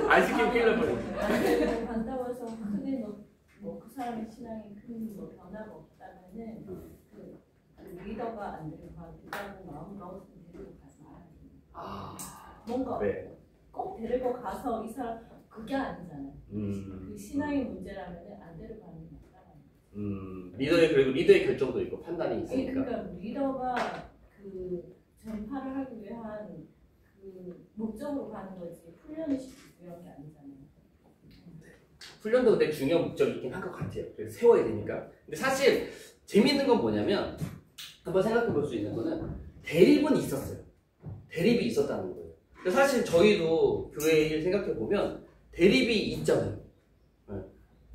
안 시키면 큰일 날 뻔했네. 안 데리고 간다고 해서 크게 그 사람의 신앙이 큰 변화가 없다면은 그 리더가 안 데리고 가고 마음 가고 데리고 가지 말아야 돼. 뭔가 네. 꼭 데리고 가서 이 사람 그게 아니잖아요. 그 신앙의 문제라면 안 데려가는 게 맞잖아요. 그리고 리더의 결정도 있고 판단이 아니, 있으니까. 그러니까 리더가 그 전파를 하기 위한 그 목적으로 가는 거지 훈련을 시키기 위한 게 아니잖아요. 훈련도 근데 중요한 목적이 있긴 한 것 같아요. 그래서 세워야 되니까. 근데 사실 재밌는 건 뭐냐면 한번 생각해 볼 수 있는 거는 대립은 있었어요. 대립이 있었다는 거예요. 근데 사실 저희도 교회 일 생각해 보면 대립이 있잖아요. 네.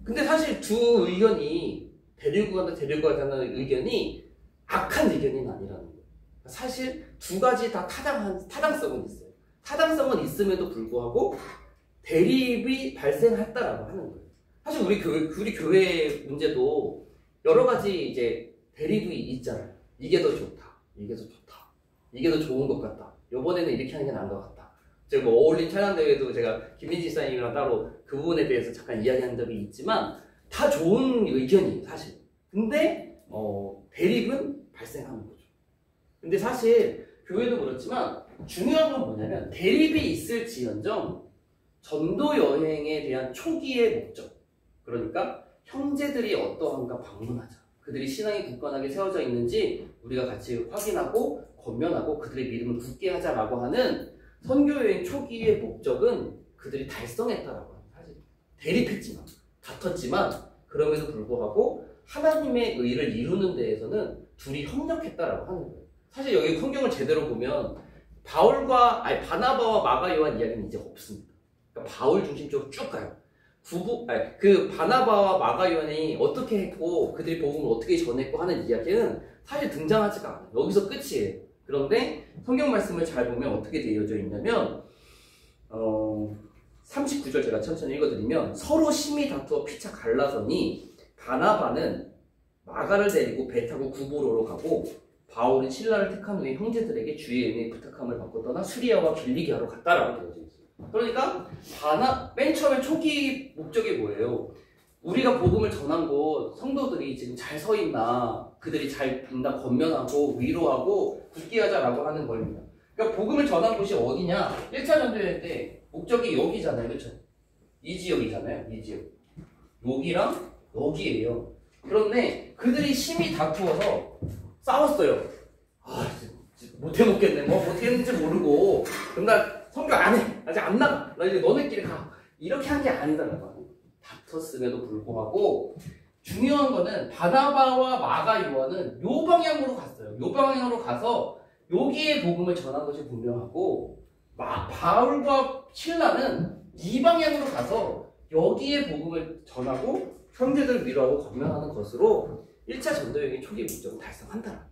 근데 사실 두 의견이 데리고 간다 데리고 가자는 의견이 악한 의견이 아니라는 거예요. 사실 두 가지 다 타당성은 있어요. 타당성은 있음에도 불구하고 대립이 발생했다라고 하는 거예요. 사실 우리 교회 문제도 여러 가지 이제 대립이 있잖아요. 이게 더 좋다. 이게 더 좋다. 이게 더 좋은 것 같다. 이번에는 이렇게 하는 게 나은 것 같다. 제가 뭐 어울린 찬양대회도 제가 김민지 집사님이랑 따로 그 부분에 대해서 잠깐 이야기한 적이 있지만 다 좋은 의견이에요, 사실. 근데 대립은 발생하는 거죠. 근데 사실 교회도 그렇지만 중요한 건 뭐냐면 대립이 있을지언정 전도 여행에 대한 초기의 목적, 그러니까 형제들이 어떠한가 방문하자, 그들이 신앙이 굳건하게 세워져 있는지 우리가 같이 확인하고 권면하고 그들의 믿음을 굳게 하자라고 하는 선교여행 초기의 목적은 그들이 달성했다라고 하는 사실. 대립했지만 다퉜지만 그럼에도 불구하고 하나님의 의를 이루는 데에서는 둘이 협력했다라고 하는 거예요. 사실 여기 성경을 제대로 보면 바나바와 마가 요한 이야기는 이제 없습니다. 그러니까 바울 중심적으로 쭉 가요. 그 바나바와 마가 요한이 어떻게 했고 그들이 복음을 어떻게 전했고 하는 이야기는 사실 등장하지가 않아요. 여기서 끝이에요. 그런데 성경 말씀을 잘 보면 어떻게 되어져 있냐면 39절 제가 천천히 읽어드리면 서로 심히 다투어 피차 갈라서니 바나바는 마가를 데리고 배 타고 구보로로 가고 바울은 신라를 택한 후에 형제들에게 주의 은혜의 부탁함을 받고 떠나 수리아와 길리기아로 갔다라고 되어져 있어요. 그러니까 맨 처음에 초기 목적이 뭐예요? 우리가 복음을 전한 곳 성도들이 지금 잘 서 있나, 그들이 잘 있나 권면하고 위로하고 굳게 하자라고 하는 겁니다. 그러니까 복음을 전한 곳이 어디냐? 1차 전도여행 때 목적이 여기잖아요. 그렇죠? 이 지역이잖아요. 이 지역. 여기랑 여기예요. 그런데 그들이 심히 다투어서 싸웠어요. 못해먹겠네. 어떻게 했는지 모르고. 그럼 나 성교 안 해. 아직 안 나가. 나 이제 너네끼리 가. 이렇게 한 게 아니다라고. 다퉜음에도 불구하고 중요한 거는 바나바와 마가 요한은 요 방향으로 갔어요. 요 방향으로 가서 여기에 복음을 전한 것이 분명하고 바울과 실라는 이 방향으로 가서 여기에 복음을 전하고 형제들을 위로하고 권면하는 것으로 1차 전도여행의 초기 목적을 달성한다는 거예요.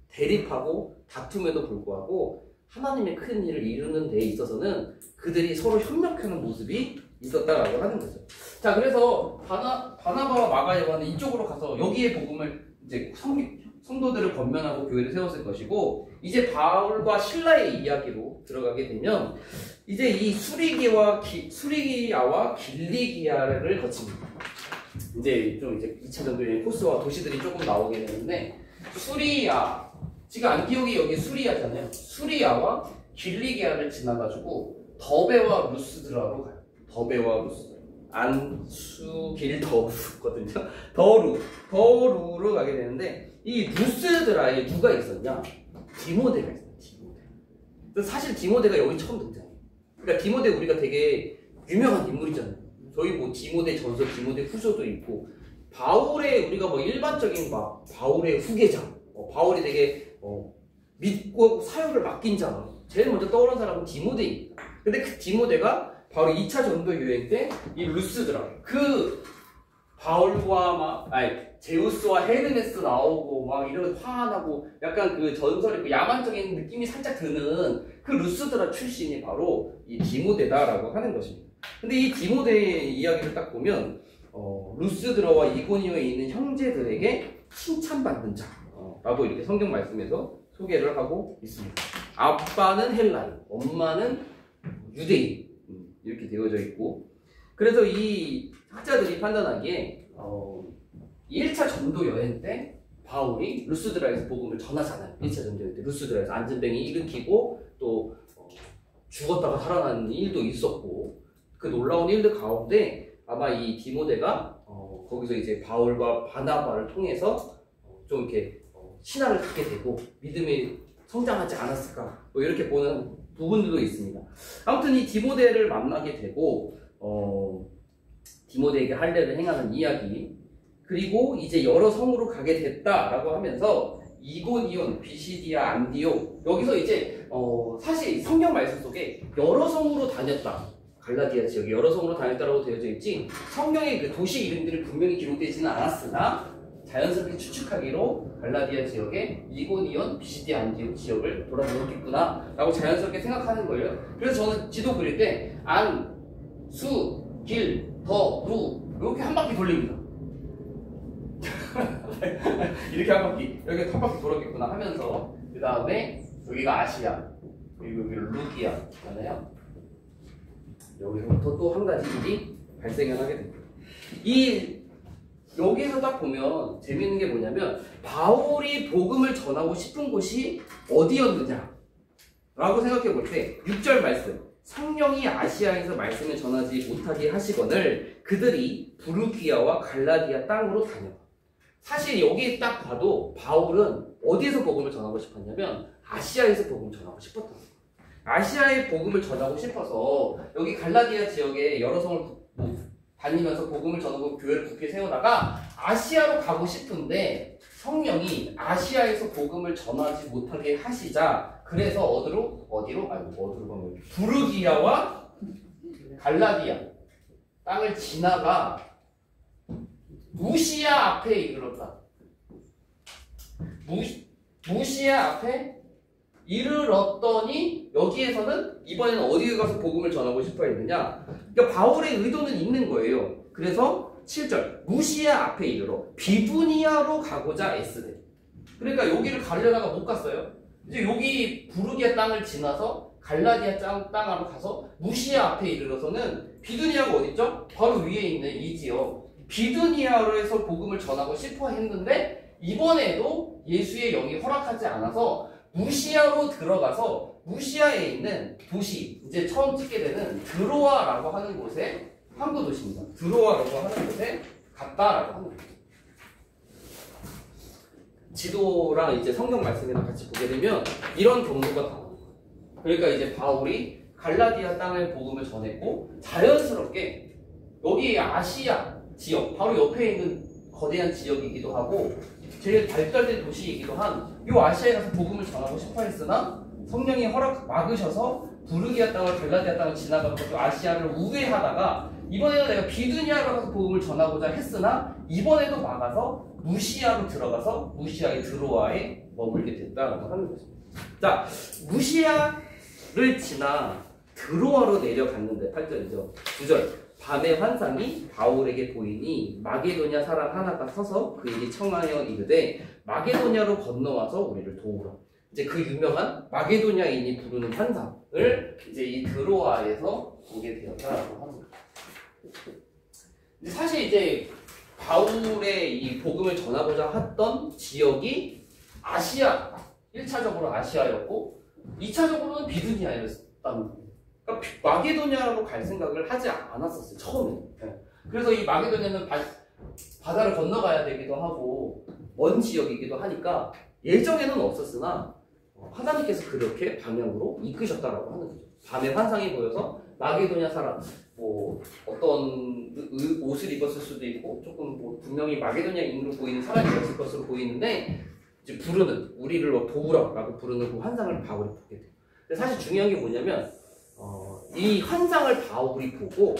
대립하고 다툼에도 불구하고 하나님의 큰 일을 이루는 데 있어서는 그들이 서로 협력하는 모습이 있었다라고 하는 거죠. 자, 그래서 바나바와 마가 요한은 이쪽으로 가서 여기에 복음을 이제 성도들을 권면하고 교회를 세웠을 것이고, 이제 바울과 실라의 이야기로 들어가게 되면 이제 이 수리아와 길리기아를 거칩니다. 이제 2차 전도여행 코스와 도시들이 조금 나오게 되는데, 지금 안디옥이 여기 수리아잖아요. 수리아와 길리기아를 지나가지고 더베와 루스드라로 가요. 더베와 루스. 안수길더루거든요. 더루로 가게 되는데, 이 루스드라에 누가 있었냐? 디모데가 있어요. 사실 디모데가 여기 처음 등장해요. 그러니까 디모데 우리가 되게 유명한 인물이잖아요. 저희 뭐 디모데 전서, 디모데 후서도 있고, 바울의 우리가 뭐 일반적인 바울의 후계자, 바울이 되게 믿고 사역을 맡긴 자, 제일 먼저 떠오르는 사람은 디모데입니다. 근데 그 디모데가 바로 2차 전도 여행 때 이 루스드라, 그 바울과 제우스와 헤르메스 나오고 막 이런 화나고 약간 그 전설의 그 야만적인 느낌이 살짝 드는 그 루스드라 출신이 바로 이 디모데다라고 하는 것입니다. 근데 이 디모데의 이야기를 딱 보면 루스드라와 이고니오에 있는 형제들에게 칭찬받는 자라고 이렇게 성경 말씀에서 소개를 하고 있습니다. 아빠는 헬라인, 엄마는 유대인 이렇게 되어져 있고, 그래서 이 학자들이 판단하기에 1차 전도 여행 때 바울이 루스드라에서 복음을 전하잖아요. 1차 전도 여행 때 루스드라에서 안전뱅이 일으키고 또 죽었다가 살아나는 일도 있었고, 그 놀라운 일들 가운데 아마 이 디모데가 거기서 이제 바울과 바나바를 통해서 좀 이렇게 신앙을 갖게 되고 믿음이 성장하지 않았을까, 뭐 이렇게 보는 부분들도 있습니다. 아무튼 이 디모데를 만나게 되고 디모데에게 할례를 행하는 이야기, 그리고 이제 여러 성으로 가게 됐다라고 하면서 이고니온, 비시디아, 안디옥, 여기서 이제 사실 성경 말씀 속에 여러 성으로 다녔다, 갈라디아 지역에 여러 성으로 다녔다라고 되어져 있지 성경의 그 도시 이름들이 분명히 기록되지는 않았으나 자연스럽게 추측하기로 갈라디아 지역에 이고니온, 비시디아, 안디옥 지역을 돌아다녔겠구나 라고 자연스럽게 생각하는 거예요. 그래서 저는 지도 그릴 때 안, 수, 길, 더, 루 이렇게 한 바퀴 돌립니다. 이렇게 한 바퀴, 여기 한 바퀴 돌았겠구나 하면서, 그 다음에 여기가 아시아, 그리고 여기 루기아잖아요. 여기서부터 또 한 가지 일이 발생을 하게 됩니다. 여기에서 딱 보면 재밌는 게 뭐냐면, 바울이 복음을 전하고 싶은 곳이 어디였느냐 라고 생각해 볼 때 6절 말씀, 성령이 아시아에서 말씀을 전하지 못하게 하시거늘 그들이 부르기아와 갈라디아 땅으로 다녀. 사실 여기 딱 봐도 바울은 어디에서 복음을 전하고 싶었냐면 아시아에서 복음을 전하고 싶었던 거예요. 아시아에 복음을 전하고 싶어서 여기 갈라디아 지역에 여러 성을 다니면서 복음을 전하고 교회를 굳게 세우다가 아시아로 가고 싶은데 성령이 아시아에서 복음을 전하지 못하게 하시자, 그래서 어디로 가면 부르기아와 갈라디아 땅을 지나가 무시아 앞에 이르렀다. 무시아 앞에 이르렀더니 여기에서는 이번에는 어디에 가서 복음을 전하고 싶어 했느냐? 그러니까 바울의 의도는 있는 거예요. 그래서 7절 무시아 앞에 이르러 비두니아로 가고자 애쓰되. 그러니까 여기를 가려다가 못 갔어요. 이제 여기 부르기아 땅을 지나서 갈라디아 땅으로 가서 무시아 앞에 이르러서는 비두니아가 어딨죠? 바로 위에 있는 이 지역 비두니아로에서 복음을 전하고 싶어 했는데 이번에도 예수의 영이 허락하지 않아서 무시아로 들어가서 무시아에 있는 도시, 이제 처음 찍게 되는 드로아라고 하는 곳에, 항구 도시입니다. 드로아라고 하는 곳에 갔다라고 하는 거예요. 지도랑 이제 성경 말씀이랑 같이 보게 되면 이런 경로가 나와요. 그러니까 이제 바울이 갈라디아 땅을 복음을 전했고 자연스럽게 여기 아시아 지역, 바로 옆에 있는 거대한 지역이기도 하고 제일 발달된 도시이기도 한 이 아시아에 가서 복음을 전하고 싶어 했으나 성령이 막으셔서 부르기아 땅을 갈라디아 땅을 지나가면서 아시아를 우회하다가 이번에는 내가 비두니아로 가서 복음을 전하고자 했으나 이번에도 막아서 무시아로 들어가서 무시아의 드로아에 머물게 됐다라고 하는 것입니다. 자, 무시아를 지나 드로아로 내려갔는데 8절이죠. 9절 밤의 환상이 바울에게 보이니 마게도냐 사람 하나가 서서 그에게 청하여 이르되 마게도냐로 건너와서 우리를 도우라. 이제 그 유명한 마게도냐인이 부르는 환상을 이제 이 드로아에서 보게 되었다라고 하는 거죠. 사실 이제 바울의 이 복음을 전하고자 했던 지역이 아시아, 1차적으로 아시아였고 2차적으로는 비두니아였다는 거예요. 그러니까 마게도냐로 갈 생각을 하지 않았었어요, 처음에. 그래서 이 마게도냐는 바다를 건너가야 되기도 하고 먼 지역이기도 하니까 예정에는 없었으나 하나님께서 그렇게 방향으로 이끄셨다라고 하는 거죠. 밤에 환상이 보여서 마게도냐 사람, 뭐 어떤 옷을 입었을 수도 있고 조금 뭐 분명히 마게도냐인으로 보이는 사람이었을 것으로 보이는데 이제 부르는, 우리를 도우라라고 부르는 그 환상을 바울이 보게 돼요. 근데 사실 중요한 게 뭐냐면 이 환상을 바울이 보고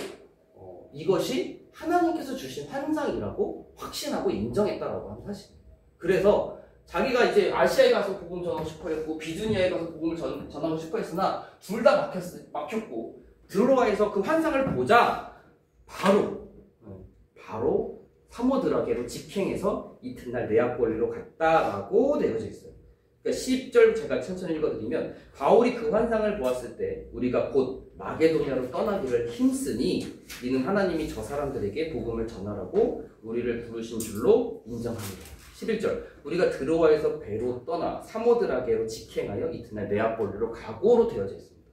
이것이 하나님께서 주신 환상이라고 확신하고 인정했다라고 하는 사실이에요. 그래서 자기가 이제 아시아에 가서 복음 전하고 싶어 했고 비두니아에 가서 복음을 전하고 싶어 했으나 둘 다 막혔고 드로아에서 그 환상을 보자 바로 바로 사모드라게로 직행해서 이튿날 네아폴리로 갔다라고 되어져 있어요. 그러니까 10절 제가 천천히 읽어드리면 바울이 그 환상을 보았을 때 우리가 곧 마게도냐로 떠나기를 힘쓰니 이는 하나님이 저 사람들에게 복음을 전하라고 우리를 부르신 줄로 인정합니다. 11절 우리가 드로아에서 배로 떠나 사모드라게로 직행하여 이튿날 네아폴리로 가고로 되어져 있습니다.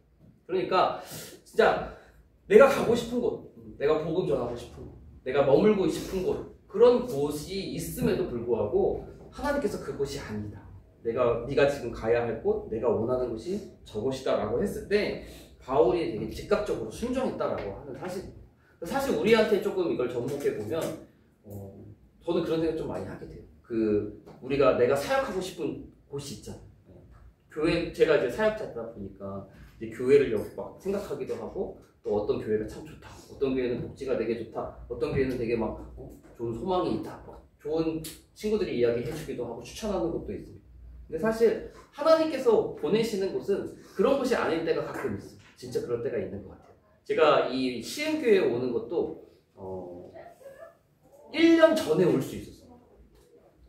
그러니까 진짜 내가 가고 싶은 곳, 내가 복음 전하고 싶은 곳, 내가 머물고 싶은 곳 그런 곳이 있음에도 불구하고 하나님께서 그곳이 아니다. 네가 지금 가야 할 곳, 내가 원하는 곳이 저곳이다라고 했을 때 바울이 되게 즉각적으로 순종했다라고 하는 사실 우리한테 조금 이걸 접목해 보면 저는 그런 생각 좀 많이 하게 돼요. 내가 사역하고 싶은 곳이 있잖아요. 교회 제가 이제 사역자다 보니까 이제 교회를 막 생각하기도 하고 또 어떤 교회가 참 좋다, 어떤 교회는 복지가 되게 좋다, 어떤 교회는 되게 막 좋은 소망이 있다, 막 좋은 친구들이 이야기해주기도 하고 추천하는 곳도 있습니다. 근데 사실 하나님께서 보내시는 곳은 그런 곳이 아닐 때가 가끔 있어요. 진짜 그럴 때가 있는 것 같아요. 제가 이 시흥교회에 오는 것도 1년 전에 올 수 있었어요.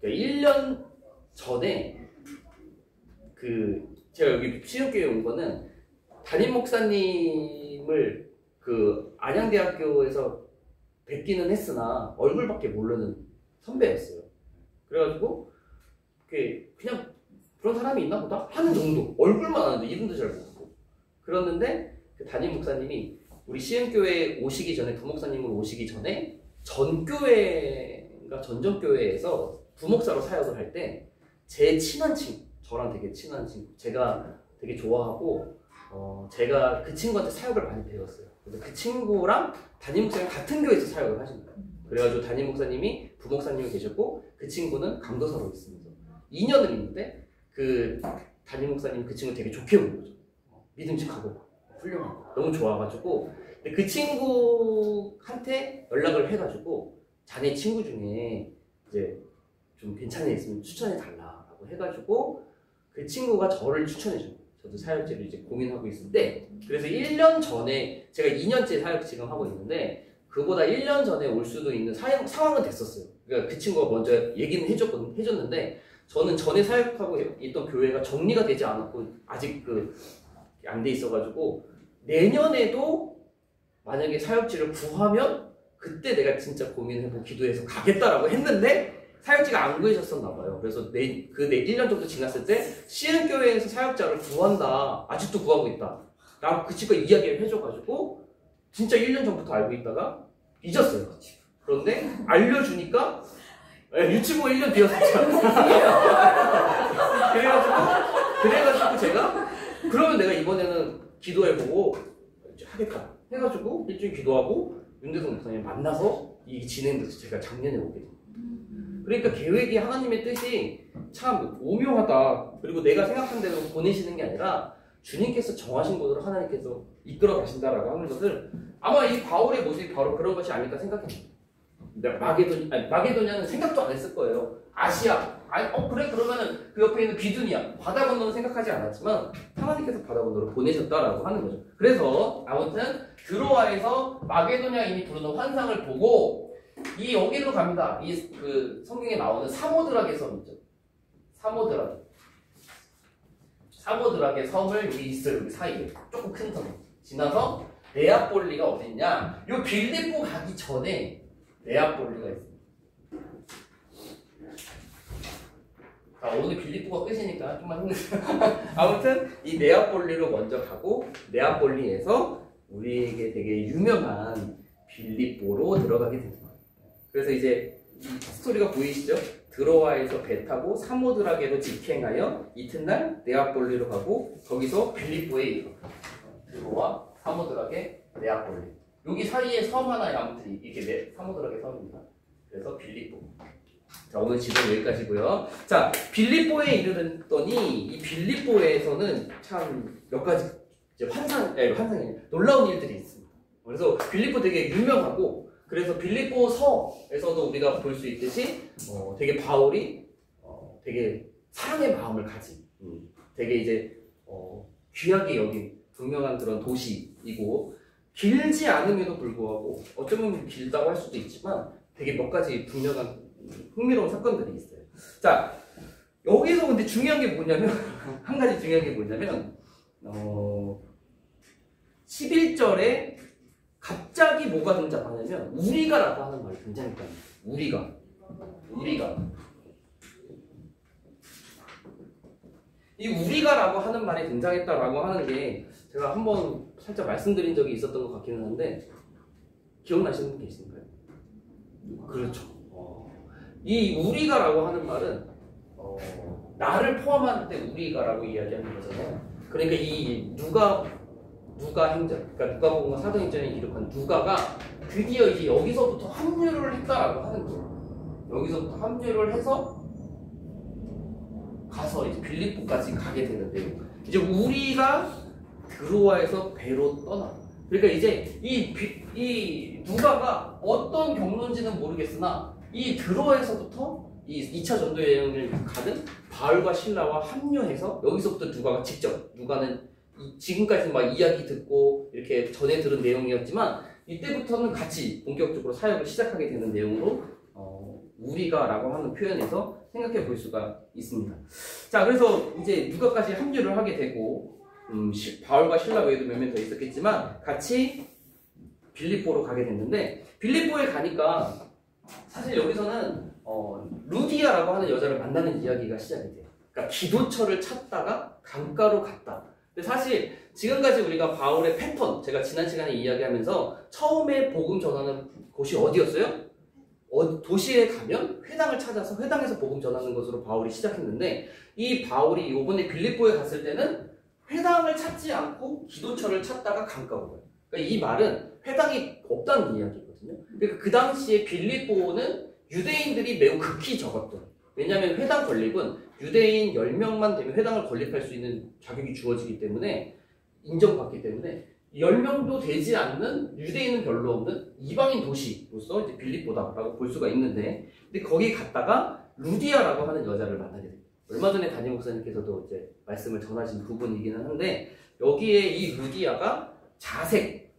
그러니까 1년 전에 제가 여기 시흥교회에 온 거는 담임 목사님을 안양대학교에서 뵙기는 했으나 얼굴밖에 모르는 선배였어요. 그래가지고 그냥 그런 사람이 있나 보다 하는 정도, 얼굴만 아는데 이름도 잘 모르고 그랬는데 그 담임 목사님이 우리 시흥교회에 오시기 전에, 부목사님으로 오시기 전에 전교회인가 전전교회에서 부목사로 사역을 할 때 제 친한 친구, 저랑 되게 친한 친구, 제가 되게 좋아하고 제가 그 친구한테 사역을 많이 배웠어요. 그래서 그 친구랑 담임 목사님 같은 교회에서 사역을 하신 거예요. 그래가지고 담임 목사님이 부목사님이 계셨고 그 친구는 강도사로 있습니다. 2년을 있는데 그 담임 목사님 그 친구 되게 좋게 보는 거죠. 믿음직하고 훌륭하고 너무 좋아가지고 근데 그 친구한테 연락을 해가지고 자네 친구 중에 이제 좀 괜찮은 애 있으면 추천해 달라고 해가지고 그 친구가 저를 추천해 준 거예요. 저도 사역지를 이제 고민하고 있을 때 그래서 1년 전에 제가 2년째 사역 지금 하고 있는데 그보다 1년 전에 올 수도 있는 상황은 됐었어요. 그러니까 그 친구가 먼저 얘기는 해줬는데 저는 전에 사역하고 있던 교회가 정리가 되지 않았고 아직 안 돼 있어가지고 내년에도 만약에 사역지를 구하면 그때 내가 진짜 고민해보고 기도해서 가겠다라고 했는데 사역지가 안 구해졌었나 봐요. 그래서 1년 정도 지났을 때 시흥교회에서 사역자를 구한다. 아직도 구하고 있다. 라고 그 친구가 이야기를 해줘가지고 진짜 1년 전부터 알고 있다가 잊었어요. 그런데 알려주니까 유치부가 1년 뒤였었죠. 그래가지고 제가 그러면 내가 이번에는 기도해보고 하겠다 해가지고 일주일 기도하고 윤대성 목사님 만나서 이 진행돼서 제가 작년에 오게 됩니다. 그러니까 계획이 하나님의 뜻이 참 오묘하다. 그리고 내가 생각한 대로 보내시는 게 아니라 주님께서 정하신 곳으로 하나님께서 이끌어 가신다라고 하는 것을 아마 이 바울의 모습이 바로 그런 것이 아닐까 생각합니다. 마게도냐는 생각도 안 했을 거예요. 아시아. 그래 그러면은 그 옆에 있는 비두니아. 바다 건너는 생각하지 않았지만 하나님께서 바다 건너로 보내셨다라고 하는 거죠. 그래서 아무튼 드로아에서 마게도냐인이 부르는 환상을 보고 여기로 갑니다. 성경에 나오는 사모드라게 섬이죠. 사모드라게 섬을 여기 있어요. 여기 사이에 조금 큰 섬. 지나서 네아폴리가 어디 있냐? 요 빌립보 가기 전에 네아폴리가 있습니다. 자, 오늘 빌립보가 끝이니까 좀만 힘내세요. 아무튼 이 네아폴리로 먼저 가고 네아폴리에서 우리에게 되게 유명한 빌립보로 들어가게 됩니다. 그래서 이제 이 스토리가 보이시죠? 드로아에서 배 타고 사모드라게로 직행하여 이튿날 네아폴리로 가고 거기서 빌립보에 이르러 드로아, 사모드라게, 네아폴리. 여기 사이에 섬 하나에 아무튼 이게 사모드라게 섬입니다. 그래서 빌립보. 자, 오늘 지도는 여기까지고요. 자, 빌립보에 이르렀더니 이 빌립보에서는 참 몇 가지 이제 환상이 놀라운 일들이 있습니다. 그래서 빌립보 되게 유명하고 그래서 빌립보 서에서도 우리가 볼 수 있듯이 되게 바울이 되게 사랑의 마음을 가진 되게 이제 귀하게 여긴 분명한 그런 도시이고 길지 않음에도 불구하고 어쩌면 길다고 할 수도 있지만 되게 몇 가지 분명한 흥미로운 사건들이 있어요. 자, 여기서 근데 중요한 게 뭐냐면 한 가지 중요한 게 뭐냐면 11절에 갑자기 뭐가 등장하냐면 우리가라고 하는 말이 등장했다는 거예요. 우리가 이 우리가라고 하는 말이 등장했다라고 하는 게 제가 한번 살짝 말씀드린 적이 있었던 것 같기는 한데 기억나시는 분 계신가요? 그렇죠. 이 우리가라고 하는 말은 나를 포함할 때 우리가라고 이야기하는 거잖아요. 그러니까 이 누가 행전, 그러니까 누가복음과 사도행전에 기록한 누가가 드디어 이제 여기서부터 합류를 했다라고 하는 거예요. 여기서부터 합류를 해서 가서 이제 빌립보까지 가게 되는데요. 이제 우리가 드로아에서 배로 떠나. 그러니까 이제 이 누가가 어떤 경로인지는 모르겠으나 이 드로아에서부터 이 2차 전도 여행을 가는 바울과 실라와 합류해서 여기서부터 누가는 지금까지 막 이야기 듣고 이렇게 전에 들은 내용이었지만 이때부터는 같이 본격적으로 사역을 시작하게 되는 내용으로 우리가라고 하는 표현에서 생각해 볼 수가 있습니다. 자, 그래서 이제 누가까지 합류를 하게 되고 바울과 실라 외에도 몇 명 더 있었겠지만 같이 빌립보로 가게 됐는데 빌립보에 가니까 사실 여기서는 루디아라고 하는 여자를 만나는 이야기가 시작이 돼요. 그러니까 기도처를 찾다가 강가로 갔다. 근데 사실 지금까지 우리가 바울의 패턴, 제가 지난 시간에 이야기하면서 처음에 복음 전하는 곳이 어디였어요? 도시에 가면 회당을 찾아서 회당에서 복음 전하는 것으로 바울이 시작했는데 이 바울이 이번에 빌립보에 갔을 때는 회당을 찾지 않고 기도처를 찾다가 강가로 가요. 그러니까 이 말은 회당이 없다는 이야기거든요. 그러니까 그 당시에 빌립보는 유대인들이 매우 극히 적었던, 왜냐하면 회당 건립은 유대인 10명만 되면 회당을 건립할 수 있는 자격이 주어지기 때문에 인정받기 때문에 10명도 되지 않는 유대인은 별로 없는 이방인 도시로서 이제 빌립보다라고 볼 수가 있는데 근데 거기 갔다가 루디아라고 하는 여자를 만나게 됩니다. 얼마 전에 담임 목사님께서도 이제 말씀을 전하신 부분이기는 한데 여기에 이 루디아가 자색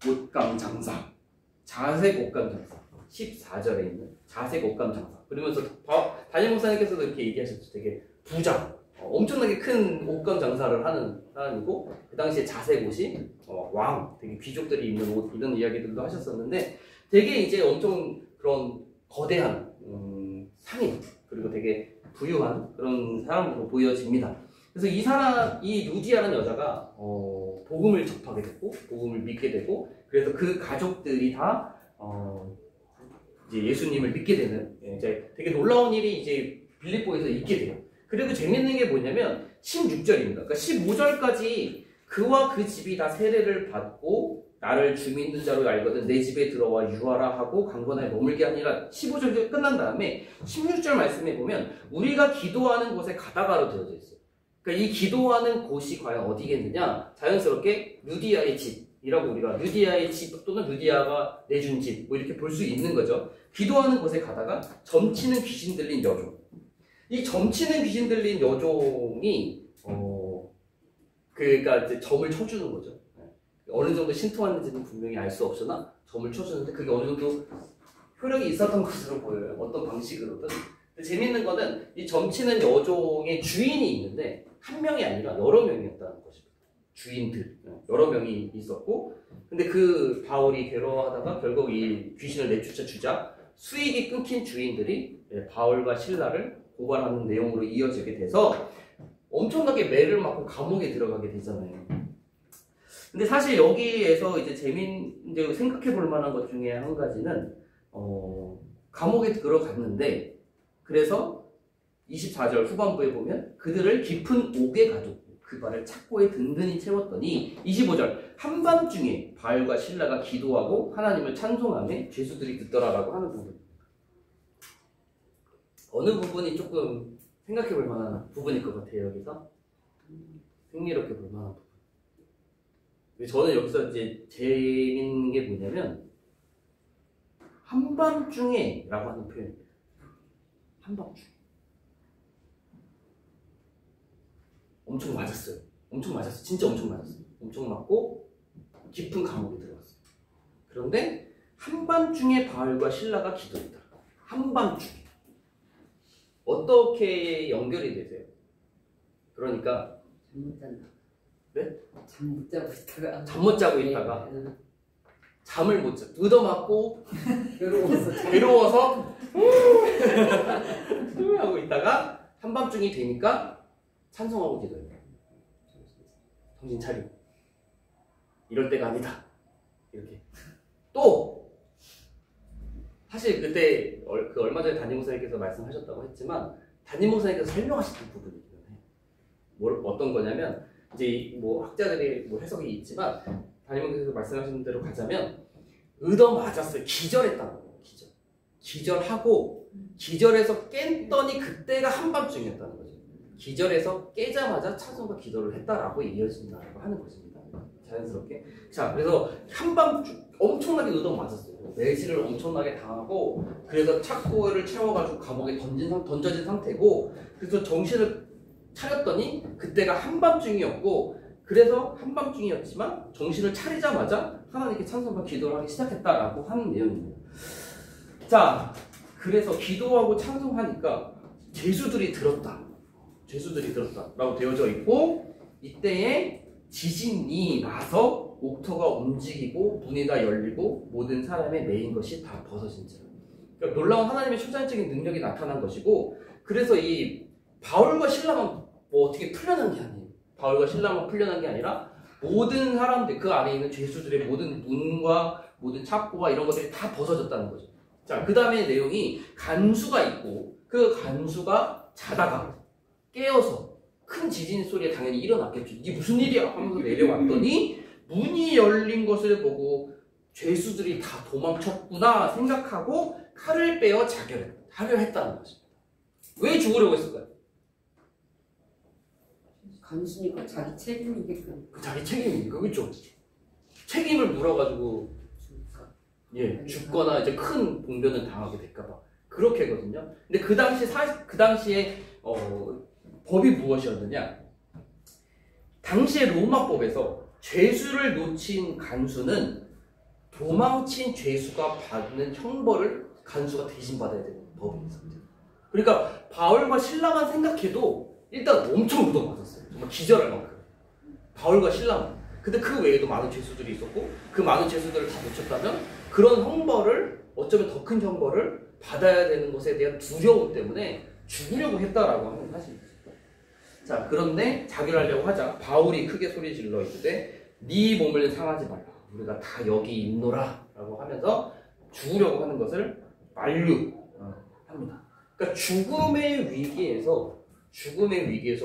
옷감 장사 14절에 있는 자색 옷감 장사. 그러면서 담임 목사님께서도 이렇게 얘기하셨죠. 되게 부자, 엄청나게 큰 옷감 장사를 하는 사람이고 그 당시에 자색 옷이 왕, 되게 귀족들이 입는 옷 이런 이야기들도 하셨었는데 되게 이제 엄청 그런 거대한 상인 그리고 되게 부유한 그런 사람으로 보여집니다. 그래서 이 루디아라는 여자가 복음을 접하게 됐고 복음을 믿게 되고 그래서 그 가족들이 다 이제 예수님을 믿게 되는 이제 되게 놀라운 일이 이제 빌립보에서 있게 돼요. 그리고 재밌는 게 뭐냐면 16절입니다. 그러니까 15절까지 그와 그 집이 다 세례를 받고 나를 주 믿는 자로 알거든 내 집에 들어와 유하라 하고 강건하게 머물게 하니라 15절 끝난 다음에 16절 말씀에 보면 우리가 기도하는 곳에 가다가로 되어져 있어요. 그러니까 이 기도하는 곳이 과연 어디겠느냐? 자연스럽게 루디아의 집이라고 우리가 루디아의 집 또는 루디아가 내준 집 뭐 이렇게 볼 수 있는 거죠. 기도하는 곳에 가다가 점치는 귀신 들린 여종. 이 점치는 귀신 들린 여종이 그러니까 이제 점을 쳐주는 거죠. 어느 정도 신통하는지는 분명히 알 수 없으나 점을 쳐주는데 그게 어느 정도 효력이 있었던 것으로 보여요. 어떤 방식으로든. 근데 재밌는 거는 이 점치는 여종의 주인이 있는데 한 명이 아니라 여러 명이었다는 것입니다. 주인들 여러 명이 있었고 근데 그 바울이 괴로워하다가 결국 이 귀신을 내쫓아 주자 수익이 끊긴 주인들이 바울과 실라를 고발하는 내용으로 이어지게 돼서 엄청나게 매를 맞고 감옥에 들어가게 되잖아요. 근데 사실 여기에서 이제 이제 생각해 볼 만한 것 중에 한 가지는 감옥에 들어갔는데 그래서 24절 후반부에 보면 그들을 깊은 옥에 가두고 그 발을 착고에 든든히 채웠더니 25절 한밤중에 바울과 실라가 기도하고 하나님을 찬송하며 죄수들이 듣더라라고 하는 부분. 어느 부분이 조금 생각해 볼 만한 부분일 것 같아요. 여기서 흥미롭게 볼 만한 부분. 저는 여기서 이제 재밌는 게 뭐냐면 한밤중에 라고 하는 표현입니다. 한밤중. 엄청 맞았어요. 엄청 맞았어요. 진짜 엄청 맞았어요. 엄청 맞고 깊은 감옥에 들어갔어요. 그런데 한밤중에 바울과 신라가 기도했다. 한밤중에. 어떻게 연결이 되세요? 그러니까 잠 못 잔다. 네? 잠 못 자고 있다가. 잠 못 자고 있다가 잠을 못 자. 얻어맞고 괴로워서 하고 있다가 한밤중이 되니까 찬송하고 기도해요. 정신 차리고. 이럴 때가 아니다. 이렇게. 또 사실 그때 그 얼마 전에 담임 목사님께서 말씀하셨다고 했지만 담임 목사님께서 설명하셨던 부분이긴 해요. 어떤 거냐면 이제 뭐 학자들이 뭐 해석이 있지만 담임 목사님께서 말씀하신 대로 가자면 얻어맞았어요. 기절했다는 거예요. 기절하고 기절해서 깼더니 그때가 한밤중이었다는 거죠. 기절해서 깨자마자 찬송과 기도를 했다라고 이어진다고 하는 것입니다. 자연스럽게. 자, 그래서 한밤중 엄청나게 얻어맞았어요. 매질을 엄청나게 당하고 그래서 착고를 채워가지고 감옥에 던져진 상태고 그래서 정신을 차렸더니 그때가 한밤중이었고 그래서 한밤중이었지만 정신을 차리자마자 하나님께 찬송과 기도를 하기 시작했다라고 하는 내용입니다. 자, 그래서 기도하고 찬송하니까 죄수들이 들었다라고 되어져 있고 이때에 지진이 나서 옥토가 움직이고 문이 다 열리고 모든 사람의 매인 것이 다 벗어진지라. 그러니까 놀라운 하나님의 초자연적인 능력이 나타난 것이고 그래서 이 바울과 신라만 뭐 어떻게 풀려난 게 아니에요. 바울과 신라만 풀려난 게 아니라 모든 사람들 그 안에 있는 죄수들의 모든 문과 모든 착고와 이런 것들이 다 벗어졌다는 거죠. 자, 그 다음에 내용이 간수가 있고 그 간수가 자다가 깨어서 큰 지진 소리에 당연히 일어났겠죠. 이게 무슨 일이야 하면서 내려왔더니 문이 열린 것을 보고 죄수들이 다 도망쳤구나 생각하고 칼을 빼어 자결했다는 것입니다. 왜 죽으려고 했을까요? 간수니까 자기 책임이게끔. 자기 책임이니까 그렇죠. 책임을 물어가지고 죽거나 이제 큰 봉변을 당하게 될까봐 그렇게 하거든요. 근데 그 당시에 법이 무엇이었느냐? 당시의 로마법에서 죄수를 놓친 간수는 도망친 죄수가 받는 형벌을 간수가 대신 받아야 되는 법이 있었대요. 그러니까 바울과 신라만 생각해도 일단 엄청 얻어맞았어요. 정말 기절할 만큼. 바울과 신라만. 근데 그 외에도 많은 죄수들이 있었고 그 많은 죄수들을 다 놓쳤다면 그런 형벌을 어쩌면 더 큰 형벌을 받아야 되는 것에 대한 두려움 때문에 죽으려고 했다라고 하는 사실입니다. 자, 그런데 자결하려고 하자 바울이 크게 소리 질러 이르되 네 몸을 상하지 말라. 우리가 다 여기 있노라 라고 하면서 죽으려고 하는 것을 만류합니다. 그러니까 죽음의 위기에서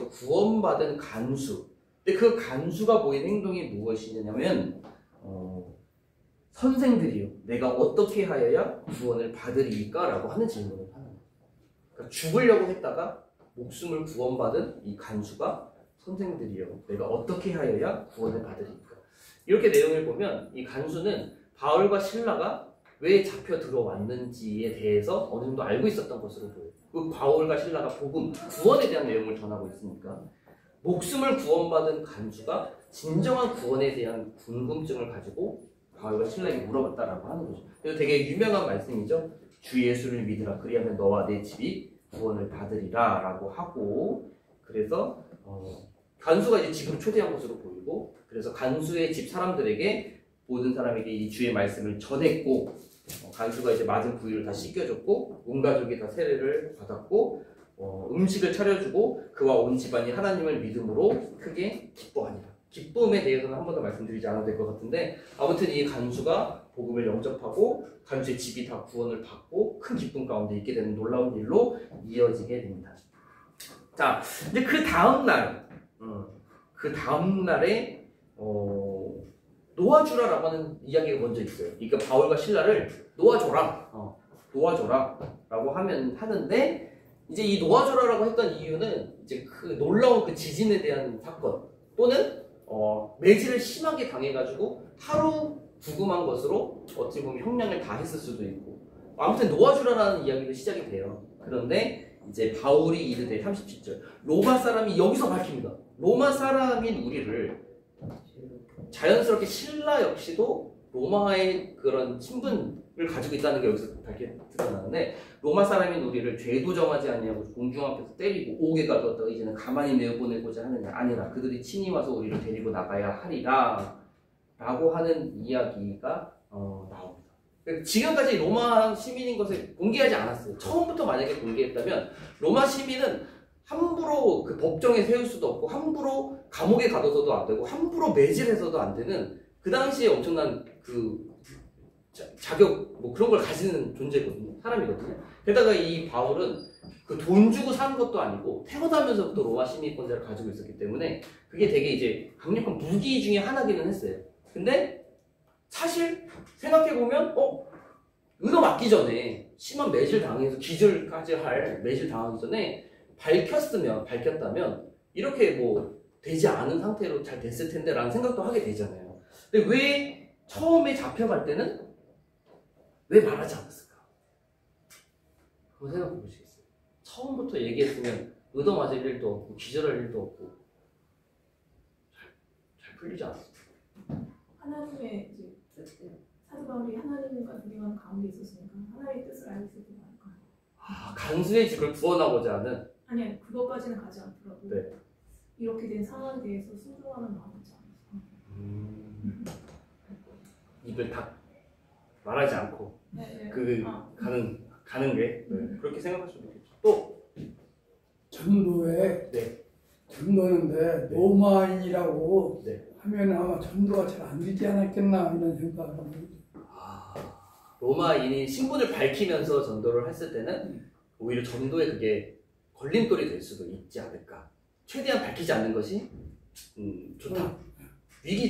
구원받은 간수. 근데 그 간수가 보인 행동이 무엇이냐면 선생들이요, 내가 어떻게 하여야 구원을 받으리까? 라고 하는 질문을 하는 거예요. 그러니까 죽으려고 했다가 목숨을 구원받은 이 간수가 선생들이요, 내가 어떻게 하여야 구원을 받으리까? 이렇게 내용을 보면 이 간수는 바울과 신라가 왜 잡혀 들어왔는지에 대해서 어느 정도 알고 있었던 것으로 보여요. 그 바울과 신라가 복음, 구원에 대한 내용을 전하고 있으니까 목숨을 구원받은 간수가 진정한 구원에 대한 궁금증을 가지고 바울과 신라에게 물어봤다라고 하는 거죠. 그래서 되게 유명한 말씀이죠. 주 예수를 믿으라. 그리하면 너와 내 집이 구원을 받으리라 라고 하고, 그래서 간수가 이제 지금 초대한 것으로 보이고, 그래서 간수의 집 사람들에게 모든 사람에게 이 주의 말씀을 전했고, 간수가 이제 맞은 부위를 다 씻겨줬고 온 가족이 다 세례를 받았고 음식을 차려주고 그와 온 집안이 하나님을 믿음으로 크게 기뻐하니라. 기쁨에 대해서는 한 번 더 말씀드리지 않아도 될 것 같은데, 아무튼 이 간수가 복음을 영접하고 간수의 집이 다 구원을 받고 큰 기쁨 가운데 있게 되는 놀라운 일로 이어지게 됩니다. 자, 이제 그 다음 날에 놓아주라라고 하는 이야기가 먼저 있어요. 그러니까 바울과 신라를 놓아줘라라고 하는데, 이제 이 놓아줘라라고 했던 이유는 이제 그 놀라운 그 지진에 대한 사건 또는 매질을 심하게 당해가지고 하루 부금한 것으로 어찌 보면 형량을 다 했을 수도 있고, 아무튼 놓아주라라는 이야기로 시작이 돼요. 그런데 이제 바울이 이르되 37절 로마 사람이 여기서 밝힙니다. 로마 사람인 우리를 자연스럽게 신라 역시도 로마의 그런 친분을 가지고 있다는 게 여기서 밝게 드러나는데 로마 사람인 우리를 죄도 정하지 아니하고 공중 앞에서 때리고 옥에 가두었다가 이제는 가만히 내어보내고자 하느냐 아니라 그들이 친히 와서 우리를 데리고 나가야 하리라 라고 하는 이야기가 나옵니다. 지금까지 로마 시민인 것을 공개하지 않았어요. 처음부터 만약에 공개했다면 로마 시민은 함부로 그 법정에 세울 수도 없고 함부로 감옥에 가둬서도 안 되고 함부로 매질해서도 안 되는 그 당시에 엄청난 그 자격 뭐 그런 걸 가지는 존재거든요. 사람이거든요. 게다가 이 바울은 그 돈 주고 산 것도 아니고 태어나면서부터 로마 시민권자를 가지고 있었기 때문에 그게 되게 이제 강력한 무기 중에 하나기는 했어요. 근데 사실 생각해보면 은어 맞기 전에 심한 매질 당해서 기절까지 할 매질 당하기 전에 밝혔다면 이렇게 뭐 되지 않은 상태로 잘 됐을 텐데 라는 생각도 하게 되잖아요. 근데 왜 처음에 잡혀갈 때는 왜 말하지 않았을까? 그거 생각해 보시겠어요? 처음부터 얘기했으면 얻어맞을 일도 없고 기절할 일도 없고 잘 풀리지 않았을까? 하나님의 이제 사도 바울이 하나님과 동행하는 가운데 있었으니까 하나님의 뜻을 알고 있었던 거 아닐까요? 간수의 집을 구원하고자 하는 아니 그것까지는 가지 않더라도 네. 이렇게 된 상황에 대해서 순종하는 마음이지 않았어. 입을 다 말하지 않고 가는 게 그렇게 생각할 수도 있겠죠. 또 전도에 네. 전도하는데 로마인이라고 네. 하면 아마 전도가 잘 안 되지 않았겠나 이런 생각을 합니다. 로마인이 신분을 밝히면서 전도를 했을 때는 오히려 전도에 그게 걸림돌이 될 수도 있지 않을까. 최대한 밝히지 않는 것이 좋다.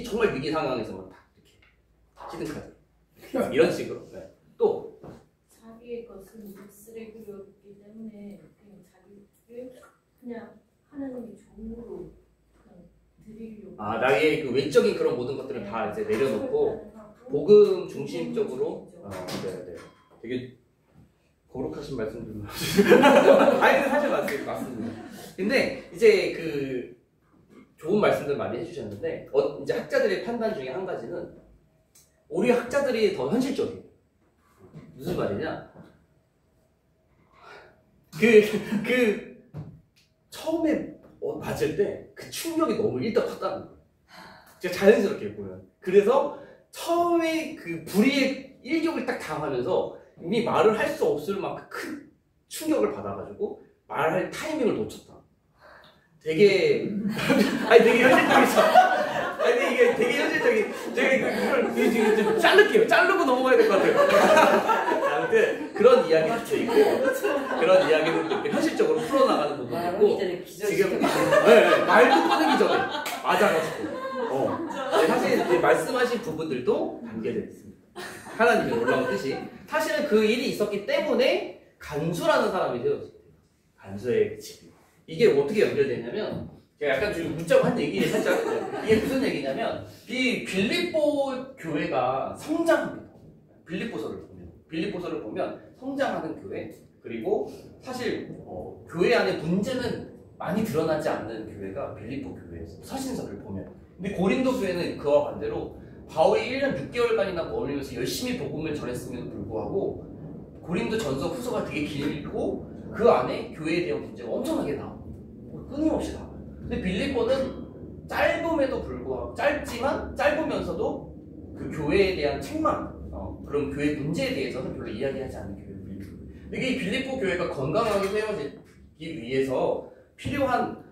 정말 위기 상황에서만 딱 이렇게 히든카드 이런 식으로. 네. 또 자기의 것은 쓰레기로 여겼기 때문에 그냥 자기를 그냥 하나님의 종으로 그냥 드리려고. 나의 그 외적인 그런 모든 것들을 다 이제 내려놓고 복음 중심적으로. 네. 되게 거룩하신 말씀들. 아니 사실 맞습니다. 근데 이제 그 좋은 말씀들 많이 해주셨는데 이제 학자들의 판단 중에 한 가지는 우리 학자들이 더 현실적이에요. 무슨 말이냐? 처음에 맞을 때 그 충격이 너무 일단 컸다는 거예요. 제가 자연스럽게 보면. 그래서 처음에 그 불의의 일격을 딱 당하면서 이미 말을 할 수 없을 만큼 큰 충격을 받아가지고 말할 타이밍을 놓쳤다. 되게 현실적이죠. 이게 되게 현실적인. 제가 그걸 좀 자를게요. 자르고 넘어가야 될 것 같아요. 아무튼 그런 이야기도 있고 그런 이야기도 현실적으로 풀어나가는 부분이 있고 지금 말도 꺼내기 전에 맞아가지고 사실 말씀하신 부분들도 관계되어 있습니다. 하나님의 놀라운 뜻이 사실은 그 일이 있었기 때문에 간수라는 사람이 되어졌어요. 간수의 집이 이게 어떻게 연결되냐면 제가 약간 지금 문자로 한 얘기 살짝 이게 무슨 얘기냐면 이 빌립보 교회가 성장합니다. 빌립보서를 보면 성장하는 교회 그리고 사실 교회 안에 문제는 많이 드러나지 않는 교회가 빌립보 교회에서 서신서를 보면 근데 고린도 교회는 그와 반대로 바울이 1년 6개월간이나 머물면서 열심히 복음을 전했음에도 불구하고 고린도 전서 후서가 되게 길고 그 안에 교회에 대한 문제가 엄청나게 나와요. 끊임없이 나와요. 근데 빌립보는 짧음에도 불구하고 짧으면서도 그 교회에 대한 책망 그런 교회 문제에 대해서는 별로 이야기하지 않는 교회예요. 근데 이 빌립보 교회가 건강하게 세워지기 위해서 필요한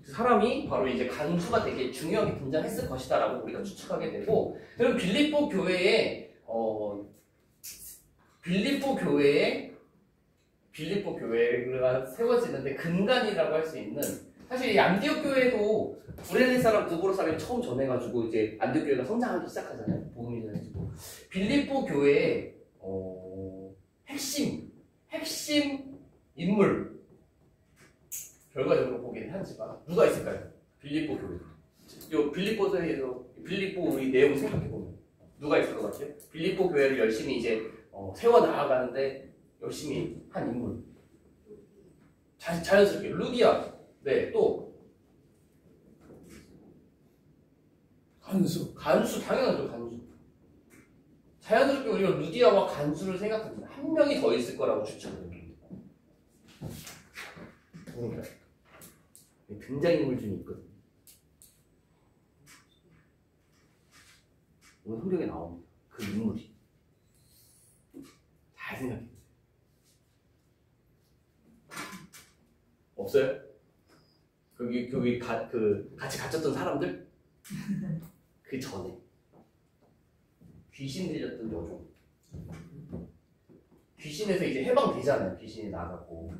사람이 바로 이제 간수가 되게 중요하게 등장했을 것이다라고 우리가 추측하게 되고 그럼 빌립보 교회가 세워지는데 근간이라고 할 수 있는 사실 이 안디옥 교회도 구레네 사람, 구브로 사람이 처음 전해가지고 이제 안디옥 교회가 성장하기 시작하잖아요. 복음이 전해지고 빌립보 교회의 핵심 인물 결과적으로 보기는 하지만 누가 있을까요? 빌립보 교회. 요 빌립보서에서 빌립보 우리 내용 생각해 보면 누가 있을 것 같아요? 빌립보 교회를 열심히 이제 세워 나아가는데 열심히 한 인물. 자연스럽게 루디아. 네, 또 간수 간수 당연하죠. 자연스럽게 우리가 루디아와 간수를 생각합니다. 한 명이 더 있을 거라고 추측을 합니다. 누군가요? 등장인물 중에 있거든요. 오늘 성경에 나옵니다. 그 인물이. 잘 생각해보세요. 없어요? 거기 같이 갇혔던 사람들? 그 전에 귀신 들렸던 여종. 귀신에서 이제 해방되잖아요. 귀신이 나가고.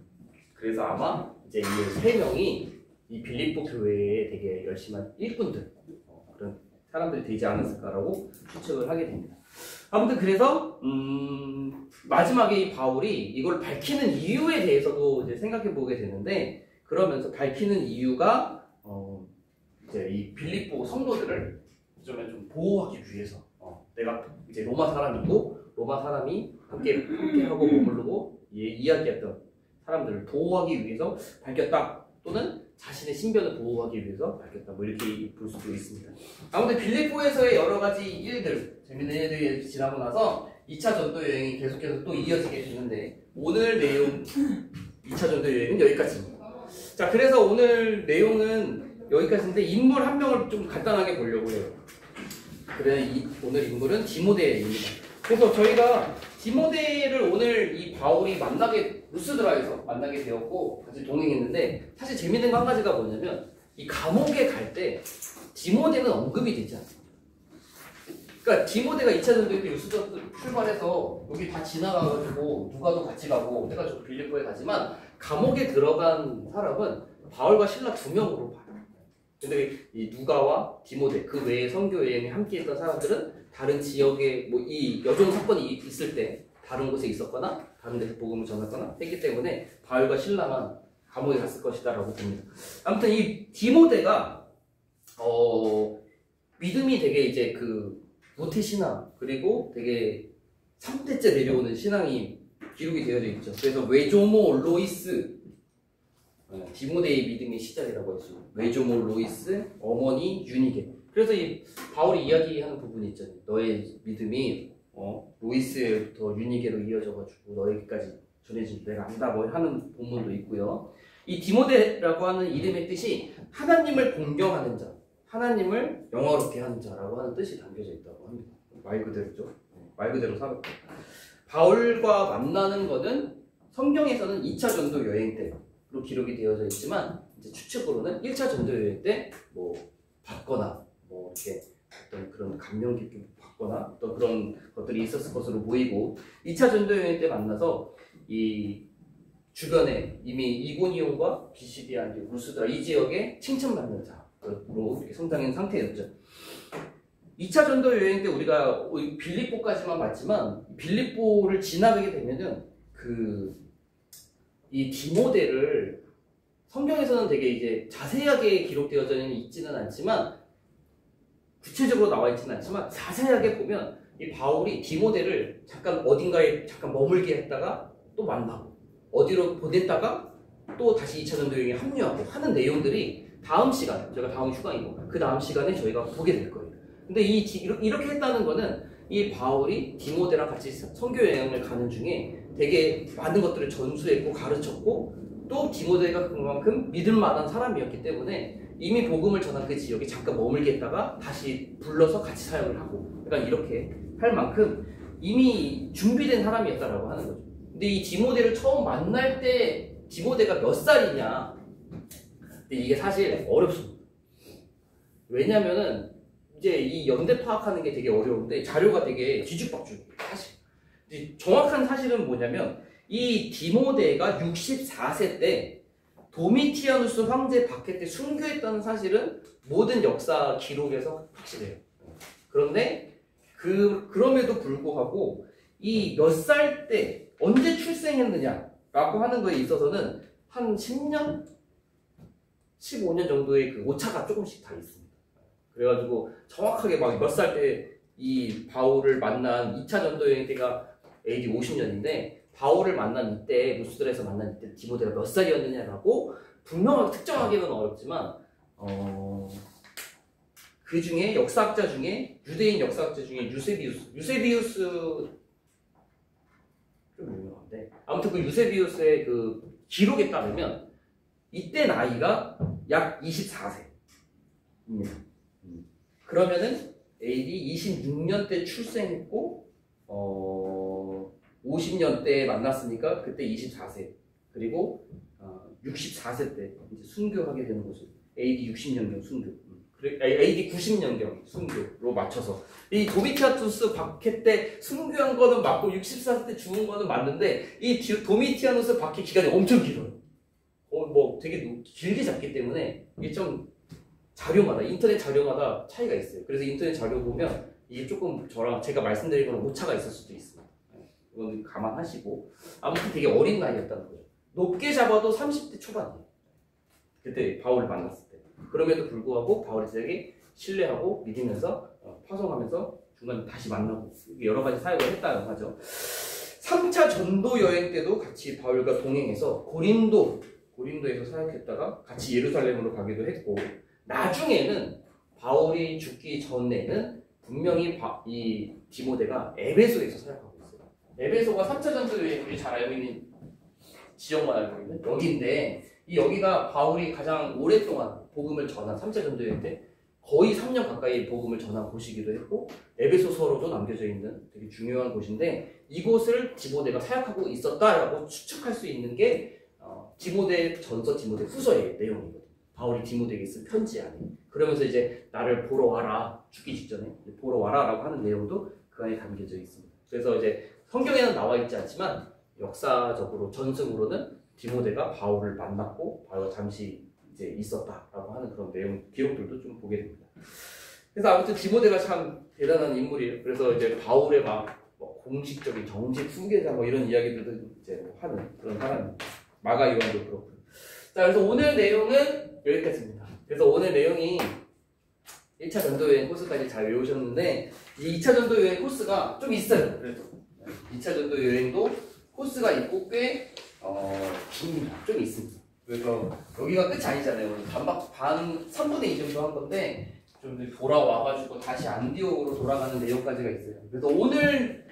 그래서 아마 이제 이 세 명이 이 빌립보 교회에 되게 열심한 일꾼들, 그런 사람들이 되지 않았을까라고 추측을 하게 됩니다. 아무튼 그래서 마지막에 이 바울이 이걸 밝히는 이유에 대해서도 이제 생각해 보게 되는데, 그러면서 밝히는 이유가 이제 이 빌립보 성도들을 좀 보호하기 위해서, 내가 이제 로마 사람이고 로마 사람이 함께 하고 머무르고 이야기했던 사람들을 보호하기 위해서 밝혔다, 또는 자신의 신변을 보호하기 위해서 밝혔다, 뭐 이렇게 볼 수도 있습니다. 아무튼 빌립보에서의 여러 가지 일들, 재밌는 일들이 지나고 나서 2차 전도 여행이 계속해서 또 이어지게 되는데, 오늘 내용 2차 전도 여행은 여기까지입니다. 자, 그래서 오늘 내용은 여기까지인데 인물 한 명을 좀 간단하게 보려고 해요. 그래, 오늘 인물은 디모데입니다. 그래서 저희가 디모데를 오늘 이 바울이 루스드라에서 만나게 되었고 같이 동행했는데, 사실 재밌는 거 한 가지가 뭐냐면 이 감옥에 갈 때 디모데는 언급이 되지 않습니다. 그러니까 디모데가 2차 전도에 루스드라 출발해서 여기 다 지나가가지고 누가도 같이 가고 해가지고 빌립보에 가지만, 감옥에 들어간 사람은 바울과 실라 2명으로 봐요. 근데 이 누가와 디모데, 그 외에 선교 여행에 함께 했던 사람들은 다른 지역에 이 여종 사건이 있을 때 다른 곳에 있었거나 다른 데서 복음을 전했거나 했기 때문에 바울과 실라만 감옥에 갔을 것이다 라고 봅니다. 아무튼 이 디모데가 믿음이 되게 이제 그 모태신앙, 그리고 되게 3대째 내려오는 신앙이 기록이 되어져 있죠. 그래서 외조모 로이스, 디모데의 믿음의 시작이라고 했죠. 외조모 로이스, 어머니 유니게. 그래서 이 바울이 이야기하는 부분이 있잖아요. 너의 믿음이 로이스부터 유니게로 이어져가지고 너에게까지 전해진 내가 안다 뭐 하는 본문도 있고요. 이 디모데라고 하는 이름의 뜻이 하나님을 공경하는 자, 하나님을 영화롭게 하는 자라고 하는 뜻이 담겨져 있다고 합니다. 말 그대로죠. 말 그대로 살았고, 바울과 만나는 것은 성경에서는 2차 전도 여행 때로 기록이 되어져 있지만, 이제 추측으로는 1차 전도 여행 때 뭐 받거나 뭐 이렇게 어떤 그런 감명 깊게 받거나 어떤 그런 것들이 있었을 것으로 보이고, 2차 전도 여행 때 만나서 이 주변에 이미 이고니온과 비시디아, 루스드라 이 지역에 칭찬받는 자로 이렇게 성장한 상태였죠. 2차 전도 여행 때 우리가 빌립보까지만 봤지만, 빌립보를 지나가게 되면은 이 디모데를 성경에서는 되게 이제 자세하게 기록되어져 있지는 않지만, 구체적으로 나와 있지는 않지만 자세하게 보면 이 바울이 디모데를 잠깐 어딘가에 잠깐 머물게 했다가 또 만나고, 어디로 보냈다가 또 다시 2차 전도 여행에 합류하고 하는 내용들이 다음 시간에, 저희가 다음 휴강이고 그 다음 시간에 저희가 보게 될 거예요. 근데 이렇게 했다는 거는 이 바울이 디모데랑 같이 선교 여행을 가는 중에 되게 많은 것들을 전수했고 가르쳤고, 또 디모데가 그만큼 믿을 만한 사람이었기 때문에 이미 복음을 전한 그 지역에 잠깐 머물게 했다가 다시 불러서 같이 사역을 하고, 약간 이렇게 할 만큼 이미 준비된 사람이었다라고 하는 거죠. 근데 이 디모데를 처음 만날 때 디모데가 몇 살이냐? 근데 이게 사실 어렵습니다. 왜냐면은 이제 이 연대 파악하는 게 되게 어려운데 자료가 되게 뒤죽박죽이에요, 사실. 정확한 사실은 뭐냐면, 이 디모데가 64세 때 도미티아누스 황제 박해 때 순교했다는 사실은 모든 역사 기록에서 확실해요. 그런데 그럼에도 불구하고 이 몇 살 때 언제 출생했느냐라고 하는 거에 있어서는 한 10년, 15년 정도의 그 오차가 조금씩 다 있습니다. 그래가지고 정확하게 막 몇 살 때 이 바울을 만난 2차 전도 여행 때가 AD 50년인데 바울을 만난 이때, 루스드라에서 만난 이때 디모데가 몇 살이었느냐라고 분명하게 특정하기는 어렵지만, 그 중에 역사학자 중에 유대인 역사학자 중에 유세비우스 좀 유명한데 아무튼 그 유세비우스의 그 기록에 따르면 이때 나이가 약 24세입니다. 그러면은 AD 26년 때 출생했고 50년 때 만났으니까 그때 24세 그리고 64세 때 이제 순교하게 되는 거죠. AD 60년경 순교. AD 90년경 순교로 맞춰서 이 도미티아누스 박해 때 순교한 거는 맞고 64세 때 죽은 거는 맞는데 이 도미티아누스 박해 기간이 엄청 길어요. 뭐 되게 길게 잡기 때문에 이게 좀 자료마다 인터넷 자료마다 차이가 있어요. 그래서 인터넷 자료 보면 이게 조금 저랑 제가 말씀드린 거랑 오차가 있을 수도 있습니다. 이건 감안하시고 아무튼 되게 어린 나이였다는 거죠. 높게 잡아도 30대 초반이에요. 그때 바울을 만났을 때. 그럼에도 불구하고 바울이 되게 신뢰하고 믿으면서 파송하면서 중간에 다시 만나고 여러 가지 사역을 했다고 하죠. 3차 전도 여행 때도 같이 바울과 동행해서 고린도에서 사역했다가 같이 예루살렘으로 가기도 했고 나중에는 바울이 죽기 전에는 분명히 이 디모데가 에베소에서 사역하고 있어요. 에베소가 3차 전도 여행 우리 잘 알고 있는 지역만 알고 있는 여기인데 이 여기가 바울이 가장 오랫동안 복음을 전한 3차 전도 여행 때 거의 3년 가까이 복음을 전한 곳이기도 했고 에베소서로도 남겨져 있는 되게 중요한 곳인데 이곳을 디모데가 사역하고 있었다라고 추측할 수 있는 게 디모데 전서 디모데 후서의 내용이거든요. 바울이 디모데에게 쓴 편지 안에 그러면서 이제 나를 보러 와라 죽기 직전에 보러 와라라고 하는 내용도 그 안에 담겨져 있습니다. 그래서 이제 성경에는 나와 있지 않지만 역사적으로 전승으로는 디모데가 바울을 만났고 바울과 잠시 이제 있었다라고 하는 그런 내용 기록들도 좀 보게 됩니다. 그래서 아무튼 디모데가 참 대단한 인물이에요. 그래서 이제 바울의 막 공식적인 정식 후계자 뭐 이런 이야기들도 이제 하는 그런 사람입니다. 마가 요한도 그렇고. 자, 그래서 오늘 내용은 여기까지입니다. 그래서 오늘 내용이 1차 전도여행 코스까지 잘 외우셨는데 이 2차 전도여행 코스가 좀 있어요. 그래도 2차 전도여행도 코스가 있고 꽤 깁니다. 좀 있습니다. 그래서 여기가 끝이 아니잖아요. 오늘 반 3분의 2 정도 한 건데 좀 돌아와가지고 다시 안디옥으로 돌아가는 내용까지가 있어요. 그래서 오늘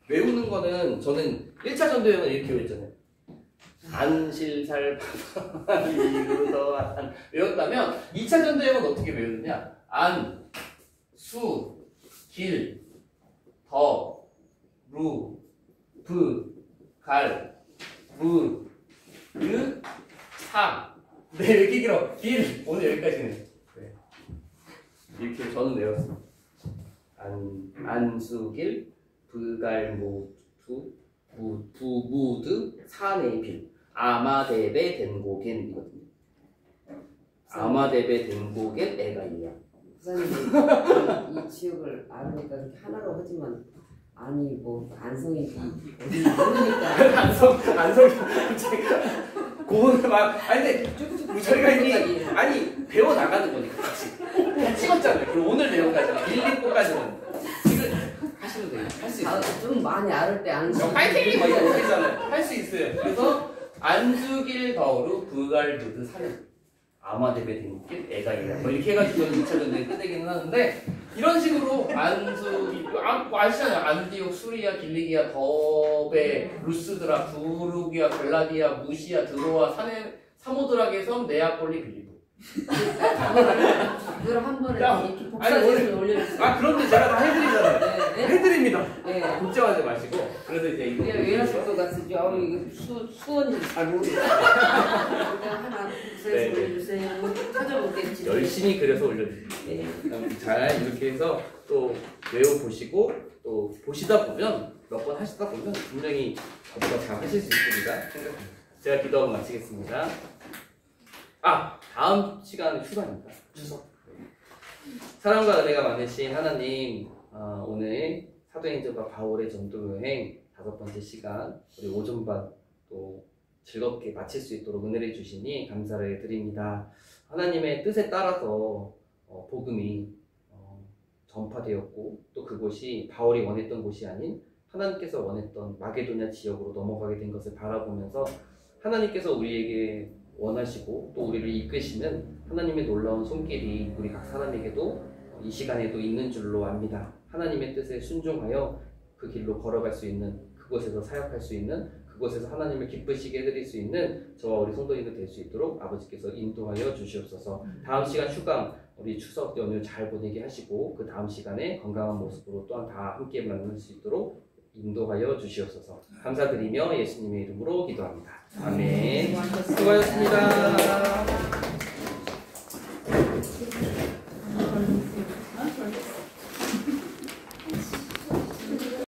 외우는 거는 저는 1차 전도여행은 이렇게 외웠잖아요. 안실살 이루더 안 외웠다면 2차 전도여행은 어떻게 외우느냐? 안, 수, 길, 더, 루, 브, 갈, 무, 르, 사. 네, 왜 이렇게 길어? 길. 오늘 여기까지는. 네. 이렇게 저는 외웠습니다. 안수길, 브갈모두, 부무드, 사네빌, 아마데베 덴고겐이거든요. 아마데베 덴고겐 에가이야. 부사님 이 지역을 알으니까 그렇게 하나로 하지만 아니 뭐 안성인지 어디 모르니까 안성 제가 고문을 막 아니 근데 저희가 이미 아니 배워 나가는 거니까 다 찍었잖아요. 그리고 오늘 내용까지는 밀리고까지는 지금 하시면 돼요. 할 수 있어요. 좀 많이 알을 때 안성 파이팅 막 이거 있잖아요. 할 수 있어요. 그래서 안수길 더우루 부갈무드 사는 아마데베 덴길 에가이야 뭐 이렇게 해가지고 2차 전도에 끝내기는 하는데 이런 식으로 아시잖아요. 안디옥, 수리아, 길리기아, 더베, 루스드라, 부르기아, 갈라디아, 무시아, 드로아, 사모드라게 섬, 네아폴리, 빌리보. 그걸 한 번에 이렇게 복사해서 올려주세요. 그런데 제가 다 해드리잖아요. 네. 해드립니다. 네. 걱정하지 마시고. 그래서 이제 이거 왜 하실 것 같은지 이거 수원인지 잘 모르겠어요. 그냥 하나 복사해서 올려주세요. 찾아보겠지. 열심히 그려서 올려드릴게요. 네. 잘 이렇게 해서 또 외워보시고 또 보시다 보면 몇 번 하시다 보면 분명히 저보다 잘 하실 수 있습니다. 생각합니다. 제가 기도하고 마치겠습니다. 다음 시간은 휴가입니다. 추석. 사랑과 은혜가 많으신 하나님, 오늘 사도행전과 바울의 전도여행 5번째 시간 우리 오전반 또 즐겁게 마칠 수 있도록 은혜를 주시니 감사를 드립니다. 하나님의 뜻에 따라서 복음이 전파되었고 또 그곳이 바울이 원했던 곳이 아닌 하나님께서 원했던 마게도냐 지역으로 넘어가게 된 것을 바라보면서 하나님께서 우리에게 원하시고 또 우리를 이끄시는 하나님의 놀라운 손길이 우리 각 사람에게도 이 시간에도 있는 줄로 압니다. 하나님의 뜻에 순종하여 그 길로 걸어갈 수 있는, 그곳에서 사역할 수 있는, 그곳에서 하나님을 기쁘시게 해드릴 수 있는 저와 우리 성도님들 될 수 있도록 아버지께서 인도하여 주시옵소서. 다음 시간 휴강 우리 추석 연휴 잘 보내게 하시고 그 다음 시간에 건강한 모습으로 또한 다 함께 만날 수 있도록 인도하여 주시옵소서. 감사드리며 예수님의 이름으로 기도합니다. 아멘. 수고하셨습니다.